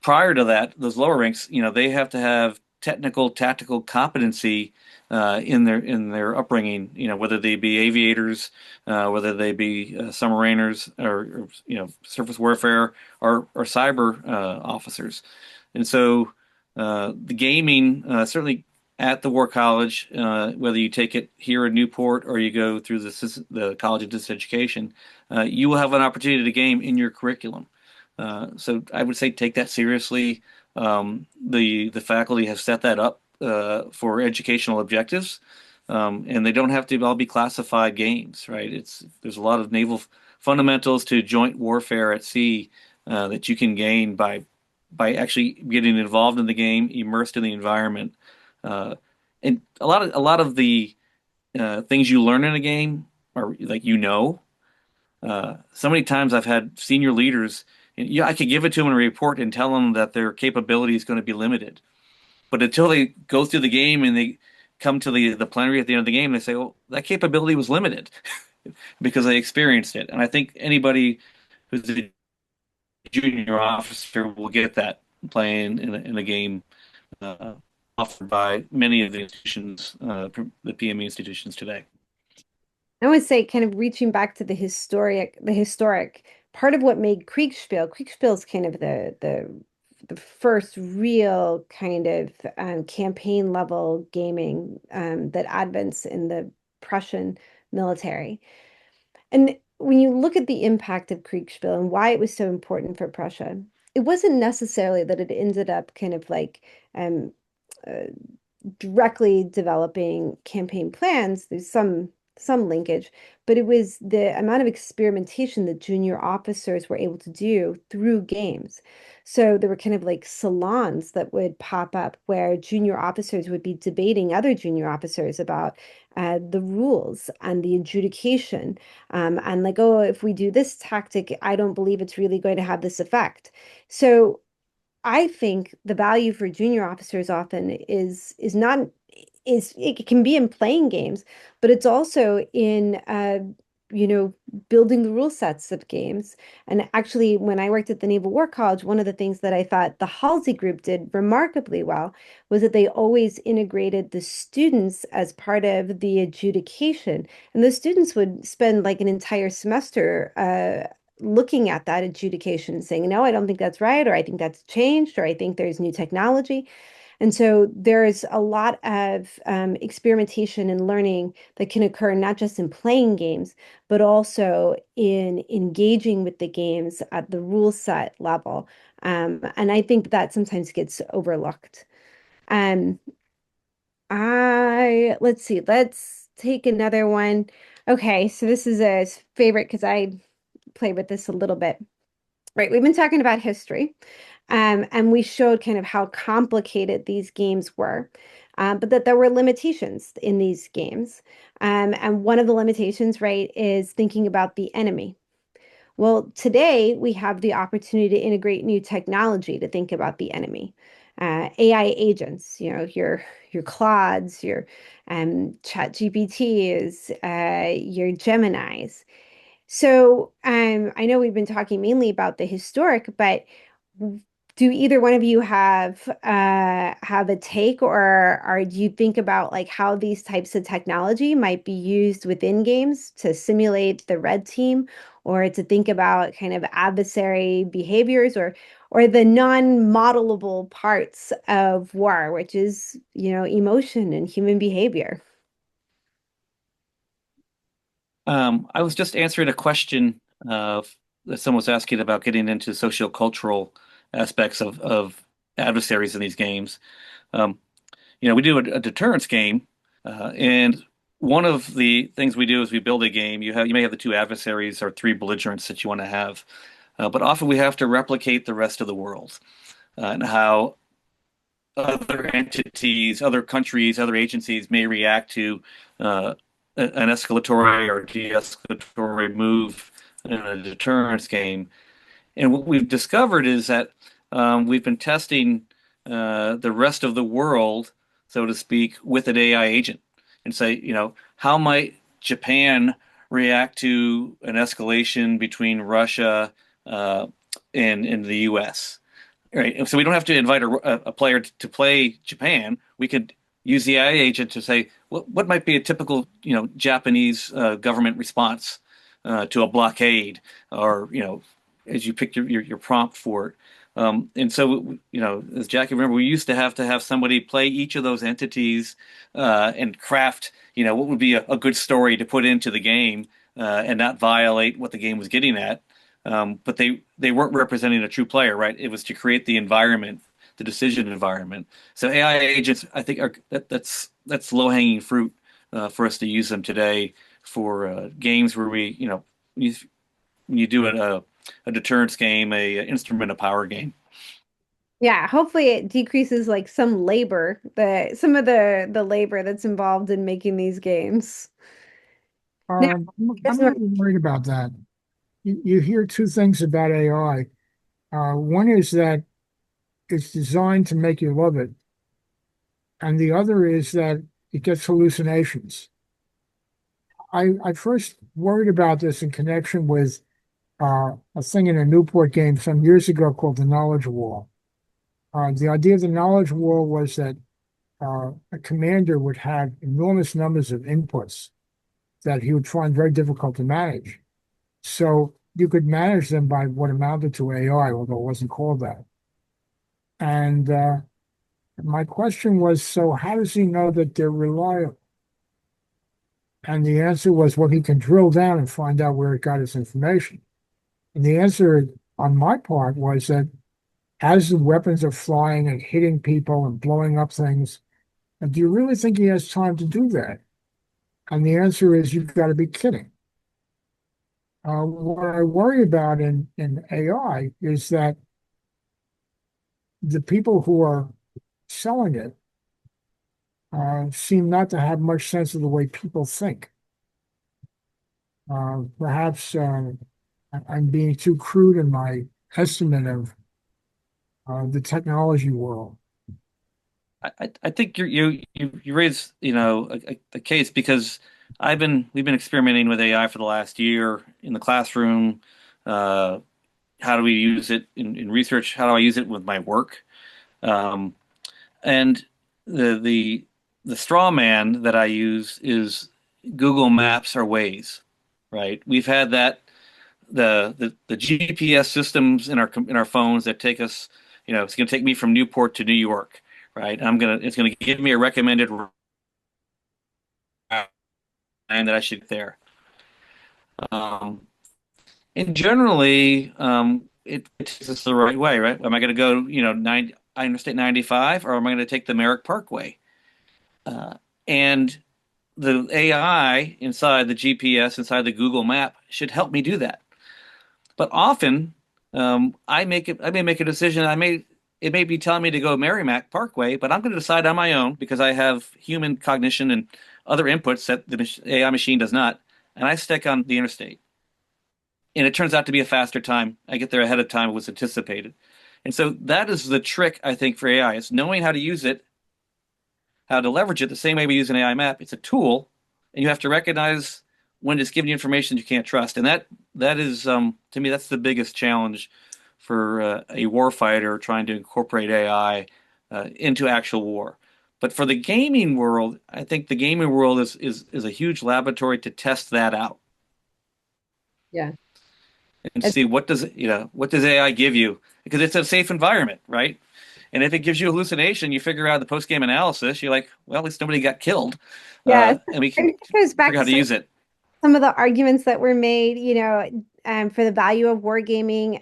Prior to that, those lower ranks, they have to have technical, tactical competency in their upbringing. Whether they be aviators, whether they be submariners, or surface warfare, or cyber officers. And so the gaming certainly at the War College, whether you take it here in Newport or you go through the College of Distance Education, you will have an opportunity to game in your curriculum. So I would say take that seriously. The faculty have set that up for educational objectives, and they don't have to all be classified games, right? There's a lot of naval fundamentals to joint warfare at sea that you can gain by actually getting involved in the game, immersed in the environment. And a lot of the things you learn in a game are like so many times I've had senior leaders, and I could give it to them in a report and tell them that their capability is going to be limited, but until they go through the game and they come to the plenary at the end of the game, they say, "Well, that capability was limited because they experienced it." And I think anybody who's a junior officer will get that playing in a game. Offered by many of the institutions, the PME institutions today. I would say kind of reaching back to the historic part of what made Kriegspiel is kind of the first real kind of campaign level gaming that advents in the Prussian military. And when you look at the impact of Kriegspiel and why it was so important for Prussia, it wasn't necessarily that it ended up kind of like uh, directly developing campaign plans. There's some linkage, but it was the amount of experimentation that junior officers were able to do through games. So there were kind of like salons that would pop up where junior officers would be debating other junior officers about the rules and the adjudication. And like, oh, if we do this tactic, I don't believe it's really going to have this effect. So I think the value for junior officers often is not is it can be in playing games, but it's also in you know, building the rule sets of games. And actually, when I worked at the Naval War College, one of the things that I thought the Halsey group did remarkably well was that they always integrated the students as part of the adjudication. And the students would spend like an entire semester looking at that adjudication and saying, no, I don't think that's right, or I think that's changed, or I think there's new technology. And so there's a lot of experimentation and learning that can occur not just in playing games, but also in engaging with the games at the rule set level. And I think that sometimes gets overlooked. Um, let's see, let's take another one. Okay, so this is a favorite because I play with this a little bit. Right, we've been talking about history, and we showed kind of how complicated these games were, but that there were limitations in these games. And one of the limitations, right, is thinking about the enemy. Well, today we have the opportunity to integrate new technology to think about the enemy. AI agents, you know, your Claudes, your Chat GPTs, your Geminis. So, I know we've been talking mainly about the historic, but do either one of you have a take, or do you think about like how these types of technology might be used within games to simulate the red team, or to think about kind of adversary behaviors, or the non-modelable parts of war, which is, you know, emotion and human behavior? I was just answering a question that someone was asking about getting into sociocultural aspects of adversaries in these games. Um, we do a deterrence game, and one of the things we do is we build a game. You may have the two adversaries or three belligerents that you want to have, but often we have to replicate the rest of the world and how other entities, other countries, other agencies may react to an escalatory or de-escalatory move in a deterrence game. And what we've discovered is that we've been testing the rest of the world, so to speak, with an AI agent and say, how might Japan react to an escalation between Russia and the US? Right. So we don't have to invite a player to play Japan. We could use the AI agent to say what might be a typical, Japanese government response to a blockade, or as you pick your prompt for it. And so, as Jackie remember, we used to have somebody play each of those entities and craft, what would be a good story to put into the game and not violate what the game was getting at. But they weren't representing a true player, right? It was to create the environment, the decision environment. So AI agents, I think, that's low-hanging fruit for us to use them today for games where you do a deterrence game, a instrument of power game. Yeah, hopefully it decreases like some labor, some of the labor that's involved in making these games. Now, I'm there's no, not really worried about that. You hear two things about AI. One is that it's designed to make you love it, and the other is that it gets hallucinations. I first worried about this in connection with a thing in a Newport game some years ago called the Knowledge Wall. The idea of the Knowledge Wall was that a commander would have enormous numbers of inputs that he would find very difficult to manage. So you could manage them by what amounted to AI, although it wasn't called that. And my question was, so how does he know that they're reliable? And the answer was, well, he can drill down and find out where it got his information. And the answer on my part was that as the weapons are flying and hitting people and blowing up things, do you really think he has time to do that? And the answer is, you've got to be kidding. What I worry about in AI is that the people who are selling it seem not to have much sense of the way people think. Perhaps I'm being too crude in my estimate of the technology world. I think you raise a case because we've been experimenting with AI for the last year in the classroom. Uh, how do we use it in research? How do I use it with my work? Um, and the straw man that I use is Google Maps or Waze, right? We've had that the GPS systems in our phones that take us, it's going to take me from Newport to New York, right? It's going to give me a recommended route that I should get there. Um, and generally, it takes us the right way, right? Am I going to go, 90, Interstate 95, or am I going to take the Merrick Parkway? And the AI inside the GPS, inside the Google map should help me do that. But often, I may make a decision. It may be telling me to go Merrimack Parkway, but I'm going to decide on my own because I have human cognition and other inputs that the AI machine does not, and I stick on the interstate. And it turns out to be a faster time. I get there ahead of time was anticipated. And so that is the trick, I think, for AI. It's knowing how to use it, how to leverage it the same way we use an AI map. It's a tool, and you have to recognize when it's giving you information you can't trust. And that is, to me, that's the biggest challenge for a warfighter trying to incorporate AI into actual war. But for the gaming world, I think the gaming world is a huge laboratory to test that out Yeah. and It's, see what does AI give you, because it's a safe environment, right? And if it gives you hallucination, you figure out the post game analysis. You're like, well, at least nobody got killed, yeah. and we can It goes back figure out to how to use it. some of the arguments that were made, for the value of wargaming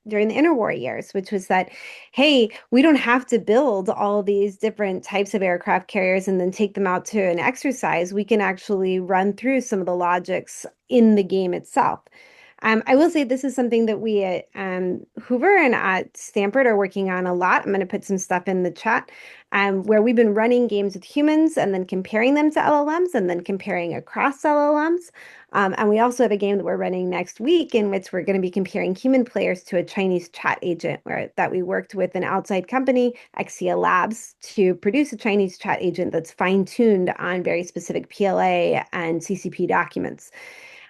during the interwar years, which was that, hey, we don't have to build all these different types of aircraft carriers and then take them out to an exercise. We can actually run through some of the logics in the game itself. I will say this is something that we at Hoover and at Stanford are working on a lot. I'm going to put some stuff in the chat where we've been running games with humans and then comparing them to LLMs and then comparing across LLMs. And we also have a game that we're running next week in which we're going to be comparing human players to a Chinese chat agent that we worked with an outside company, Exia Labs, to produce a Chinese chat agent that's fine-tuned on very specific PLA and CCP documents.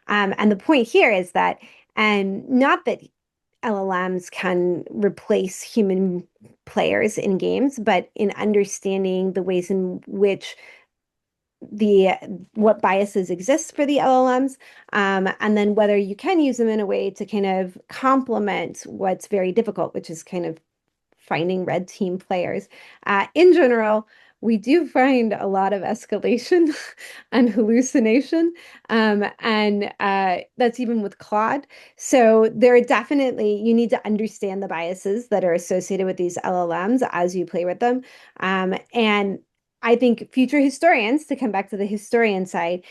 And the point here is that, and not that LLMs can replace human players in games, but in understanding the ways in which the what biases exist for the LLMs, and then whether you can use them in a way to kind of complement what's very difficult, which is kind of finding red team players. In general, we do find a lot of escalation and hallucination, and that's even with Claude. So there are definitely, you need to understand the biases that are associated with these LLMs as you play with them. And I think future historians, to come back to the historian side,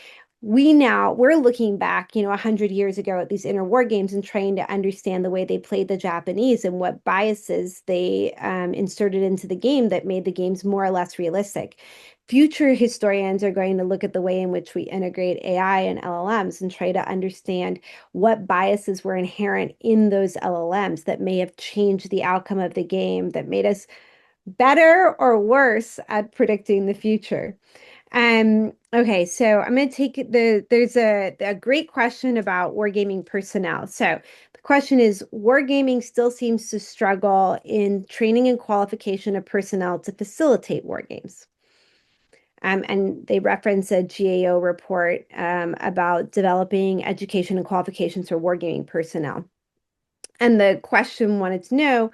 we're looking back, 100 years ago at these interwar games and trying to understand the way they played the Japanese and what biases they inserted into the game that made the games more or less realistic. Future historians are going to look at the way in which we integrate AI and LLMs and try to understand what biases were inherent in those LLMs that may have changed the outcome of the game, that made us better or worse at predicting the future. Okay, so I'm going to take there's a great question about wargaming personnel. So the question is, wargaming still seems to struggle in training and qualification of personnel to facilitate wargames. And they reference a GAO report about developing education and qualifications for wargaming personnel. And the question wanted to know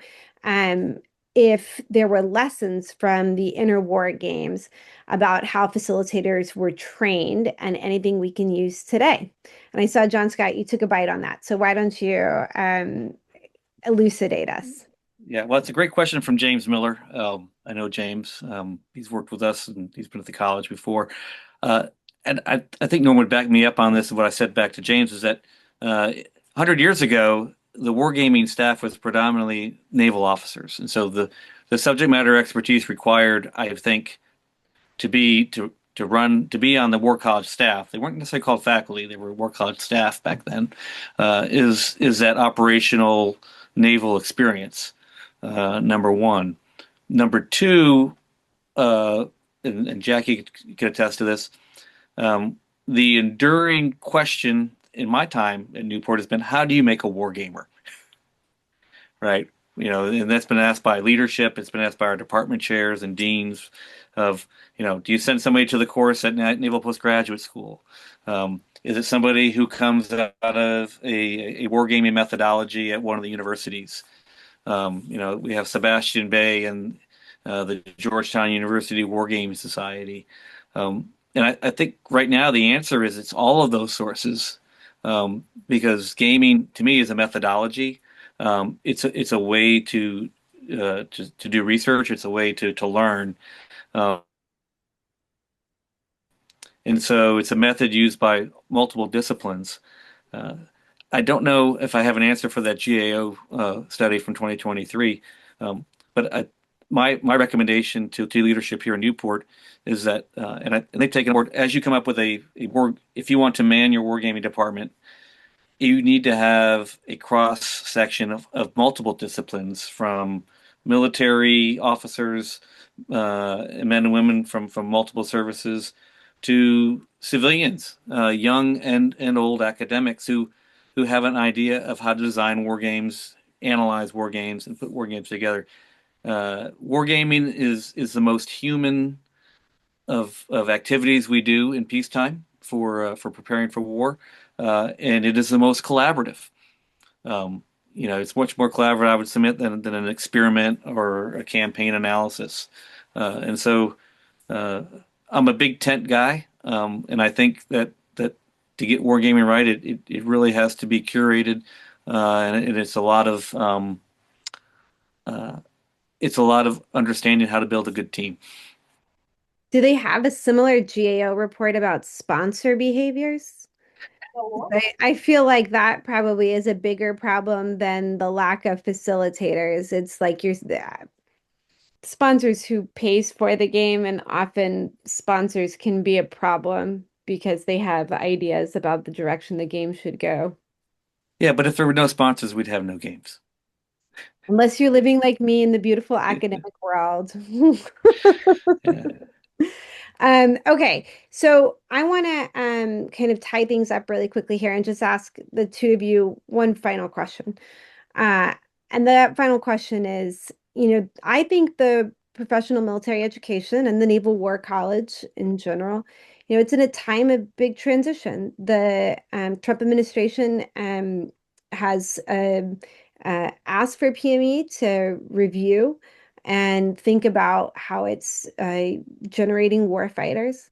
if there were lessons from the interwar games about how facilitators were trained and anything we can use today. And I saw, John Scott, you took a bite on that. So why don't you elucidate us? Yeah, well, it's a great question from James Miller. I know James. He's worked with us and he's been at the college before. And I think Norm would back me up on this. And what I said back to James is that 100 years ago, the wargaming staff was predominantly naval officers. And so the subject matter expertise required, I think, to be on the War College staff. They weren't necessarily called faculty; they were War College staff back then. Is that operational naval experience? number one. Number two, uh, and Jackie could attest to this, um, the enduring question in my time at Newport has been, how do you make a war gamer? Right? And that's been asked by leadership. It's been asked by our department chairs and deans of, do you send somebody to the course at Naval Postgraduate School? Is it somebody who comes out of a wargaming methodology at one of the universities? We have Sebastian Bay and the Georgetown University Wargaming Society. And I think right now the answer is it's all of those sources, because gaming to me is a methodology. It's a way to do research. It's a way to learn, uh, and so it's a method used by multiple disciplines. Uh, I don't know if I have an answer for that GAO study from 2023, but my recommendation to leadership here in Newport is that, and they've taken board, as you come up with a war, if you want to man your wargaming department, you need to have a cross section of multiple disciplines, from military officers, men and women from multiple services, to civilians, young and old academics who have an idea of how to design war games, analyze war games, and put war games together. Wargaming is the most human of activities we do in peacetime for preparing for war, and it is the most collaborative. It's much more collaborative, I would submit, than an experiment or a campaign analysis. And so I'm a big tent guy, and I think that to get wargaming right, it really has to be curated, and it's a lot of understanding how to build a good team. Do they have a similar GAO report about sponsor behaviors? I feel like that probably is a bigger problem than the lack of facilitators. It's like you're sponsors who pays for the game, and often sponsors can be a problem because they have ideas about the direction the game should go. Yeah, but if there were no sponsors, we'd have no games. Unless you're living like me in the beautiful academic world. Yeah. Okay, so I want to kind of tie things up really quickly here and just ask the two of you one final question. Uh, and that final question is, I think the professional military education and the Naval War College in general, it's in a time of big transition. The Trump administration has asked for PME to review and think about how it's generating war fighters.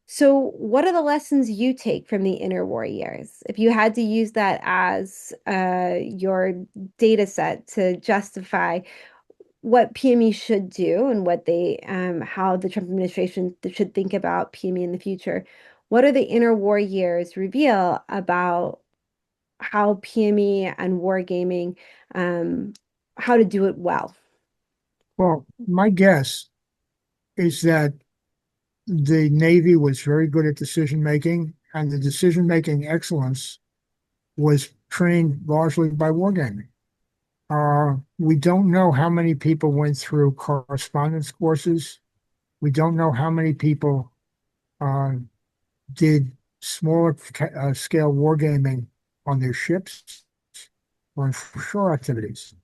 So, what are the lessons you take from the interwar years? If you had to use that as your data set to justify what PME should do and how the Trump administration should think about PME in the future, what are the interwar years reveal about how PME and wargaming, how to do it well? Well, my guess is that the Navy was very good at decision making, and the decision making excellence was trained largely by wargaming. We don't know how many people went through correspondence courses. We don't know how many people uh, did smaller scale wargaming on their ships or in shore activities.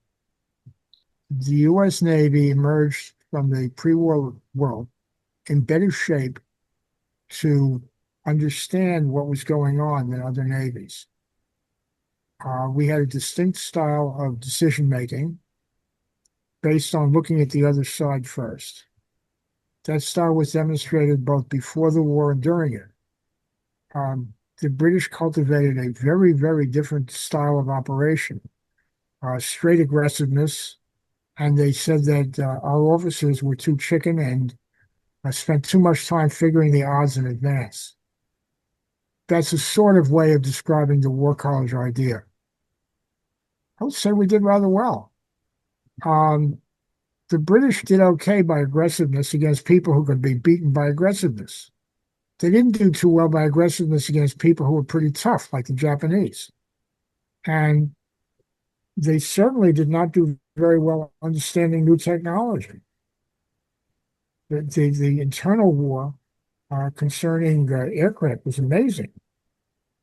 The U.S. Navy emerged from the pre-war world in better shape to understand what was going on than other navies. We had a distinct style of decision making based on looking at the other side first. That style was demonstrated both before the war and during it. The British cultivated a very, very different style of operation, straight aggressiveness, and they said that our officers were too chicken and spent too much time figuring the odds in advance. That's a sort of way of describing the war college idea. I would say we did rather well. Um, the British did okay by aggressiveness against people who could be beaten by aggressiveness. They didn't do too well by aggressiveness against people who were pretty tough, like the Japanese. And they certainly did not do very well understanding new technology. The internal war concerning aircraft was amazing.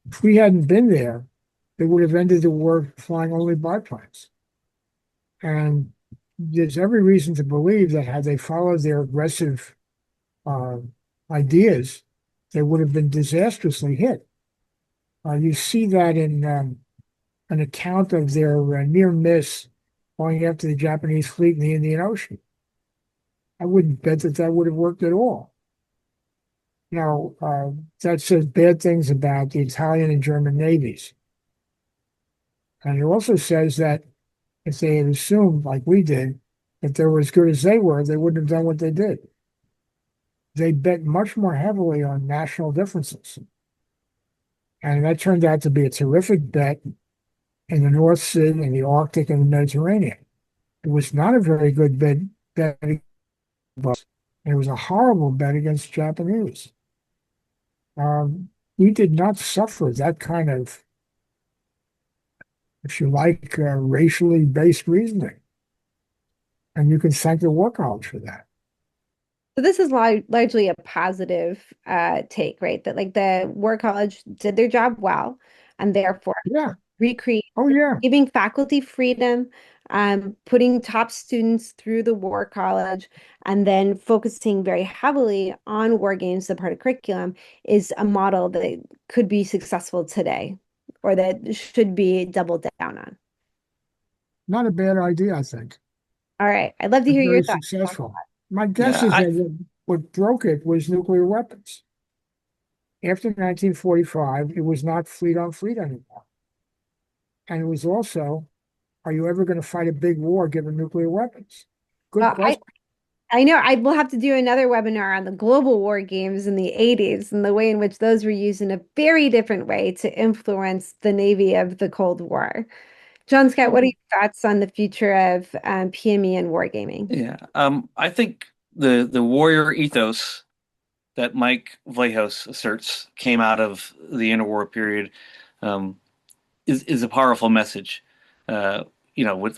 If we hadn't been there, they would have ended the war flying only biplanes. And there's every reason to believe that had they followed their aggressive uh, ideas, they would have been disastrously hit. You see that in an account of their near miss going after the Japanese fleet in the Indian Ocean. I wouldn't bet that that would have worked at all. Now, that says bad things about the Italian and German navies. And it also says that if they had assumed, like we did, that they were as good as they were, they wouldn't have done what they did. They bet much more heavily on national differences. And that turned out to be a terrific bet in the North Sea, in the Arctic, and the Mediterranean. It was not a very good bet against us. It was a horrible bet against the Japanese. We did not suffer that kind of, if you like, racially based reasoning. And you can thank the War College for that. So this is largely a positive take, right? That like the War College did their job well, and therefore Yeah. recreate, Oh, yeah. giving faculty freedom, putting top students through the War College, and then focusing very heavily on war games, the part of curriculum, is a model that could be successful today, or that should be doubled down on. Not a bad idea, I think. All right, I'd love to hear your Very thoughts. successful. My guess Yeah, is that what broke it was nuclear weapons. After 1945, it was not fleet on fleet anymore. And it was also, are you ever going to fight a big war given nuclear weapons? Good Well, question. I know I will have to do another webinar on the global war games in the 80s and the way in which those were used in a very different way to influence the Navy of the Cold War. John Scott, what are Oh, your thoughts on the future of PME and wargaming? yeah. I think the warrior ethos that Mike Vlahos asserts came out of the interwar period um, is a powerful message. Uh,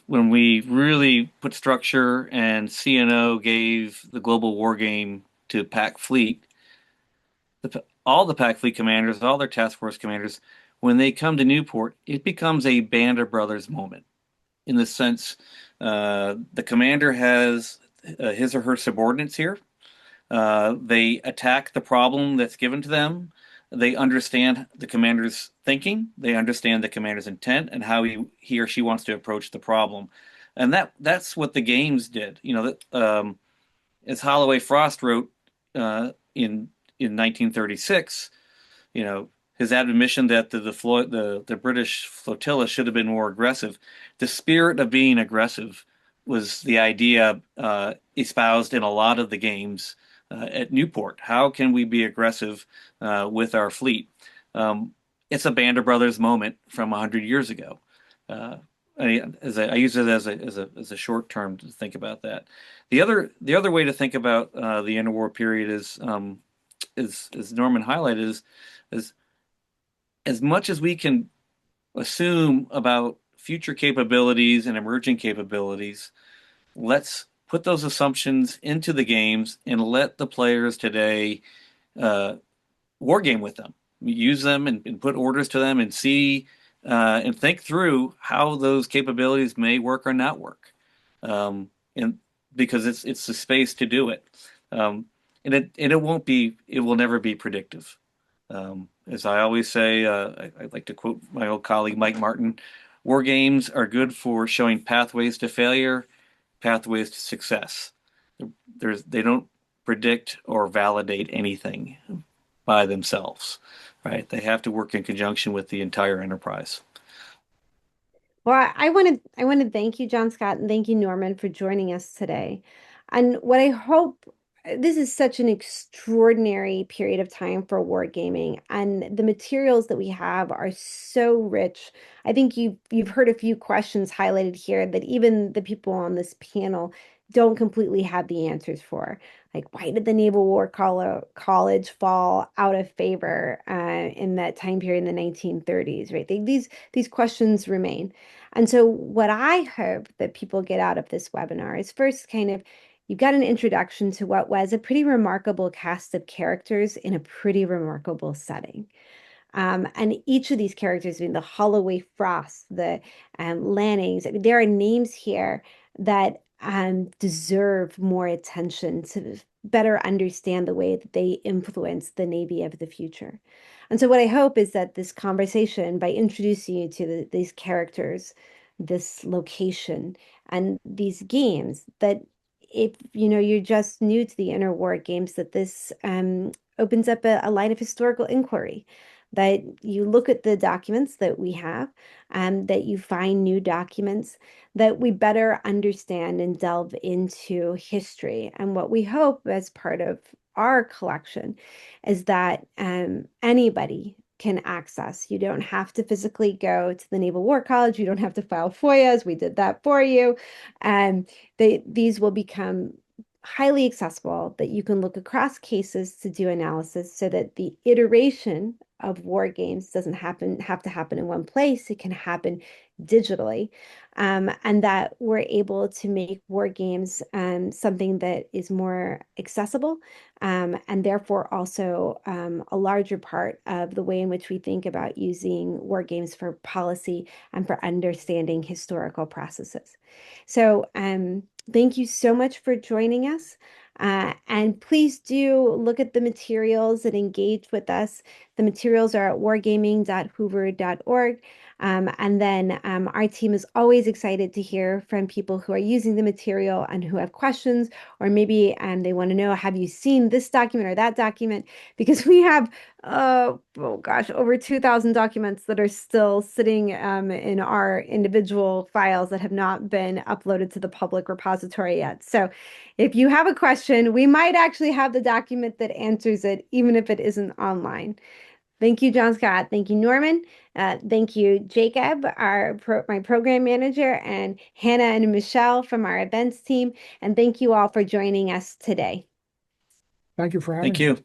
when we really put structure and CNO gave the global war game to Pac Fleet, all the Pac Fleet commanders, all their task force commanders, when they come to Newport, it becomes a Band of Brothers moment in the sense the commander has his or her subordinates here. They attack the problem that's given to them. They understand the commander's thinking. They understand the commander's intent and how he or she wants to approach the problem. And that's what the games did. As Holloway Frost wrote in 1936, you know, his admission that the British flotilla should have been more aggressive. The spirit of being aggressive was the idea espoused in a lot of the games at Newport. How can we be aggressive with our fleet? It's a Band of Brothers moment from 100 years ago. Uh, I use it as a short term to think about that. The other way to think about the interwar period is as Norman highlighted is as much as we can assume about future capabilities and emerging capabilities, let's put those assumptions into the games and let the players today uh, war game with them, use them and put orders to them and see and think through how those capabilities may work or not work. And because it's the space to do it. It will never be predictive. As I always say, I like to quote my old colleague Mike Martin: "War games are good for showing pathways to failure, pathways to success. They don't predict or validate anything by themselves, right? They have to work in conjunction with the entire enterprise." Well, I want to thank you, John Scott, and thank you, Norman, for joining us today. And what I hope this is such an extraordinary period of time for wargaming, and the materials that we have are so rich. I think you've heard a few questions highlighted here that even the people on this panel don't completely have the answers for. Like, why did the Naval War College fall out of favor in that time period in the 1930s, right? These questions remain. And so what I hope that people get out of this webinar is first kind of you've got an introduction to what was a pretty remarkable cast of characters in a pretty remarkable setting. And each of these characters, I mean, the Holloway Frost, the Lannings, I mean, there are names here that deserve more attention to better understand the way that they influence the Navy of the future. And so what I hope is that this conversation, by introducing you to these characters, this location, and these games, that if you're just new to the interwar games, that this opens up a line of historical inquiry, that you look at the documents that we have, that you find new documents, that we better understand and delve into history. And what we hope as part of our collection is that anybody can access. You don't have to physically go to the Naval War College. You don't have to file FOIAs. We did that for you. And these will become highly accessible, that you can look across cases to do analysis so that the iteration of war games doesn't have to happen in one place. It can happen digitally, and that we're able to make war games something that is more accessible, and therefore also a larger part of the way in which we think about using war games for policy and for understanding historical processes. So thank you so much for joining us. And please do look at the materials and engage with us. The materials are at wargaming.hoover.org. And then our team is always excited to hear from people who are using the material and who have questions, or maybe they want to know, have you seen this document or that document? Because we have, oh gosh, over 2,000 documents that are still sitting in our individual files that have not been uploaded to the public repository yet. So if you have a question, we might actually have the document that answers it, even if it isn't online. Thank you, John Scott. Thank you, Norman. Thank you, Jacob, my program manager, and Hannah and Michelle from our events team. And thank you all for joining us today. Thank you for having Thank me. you.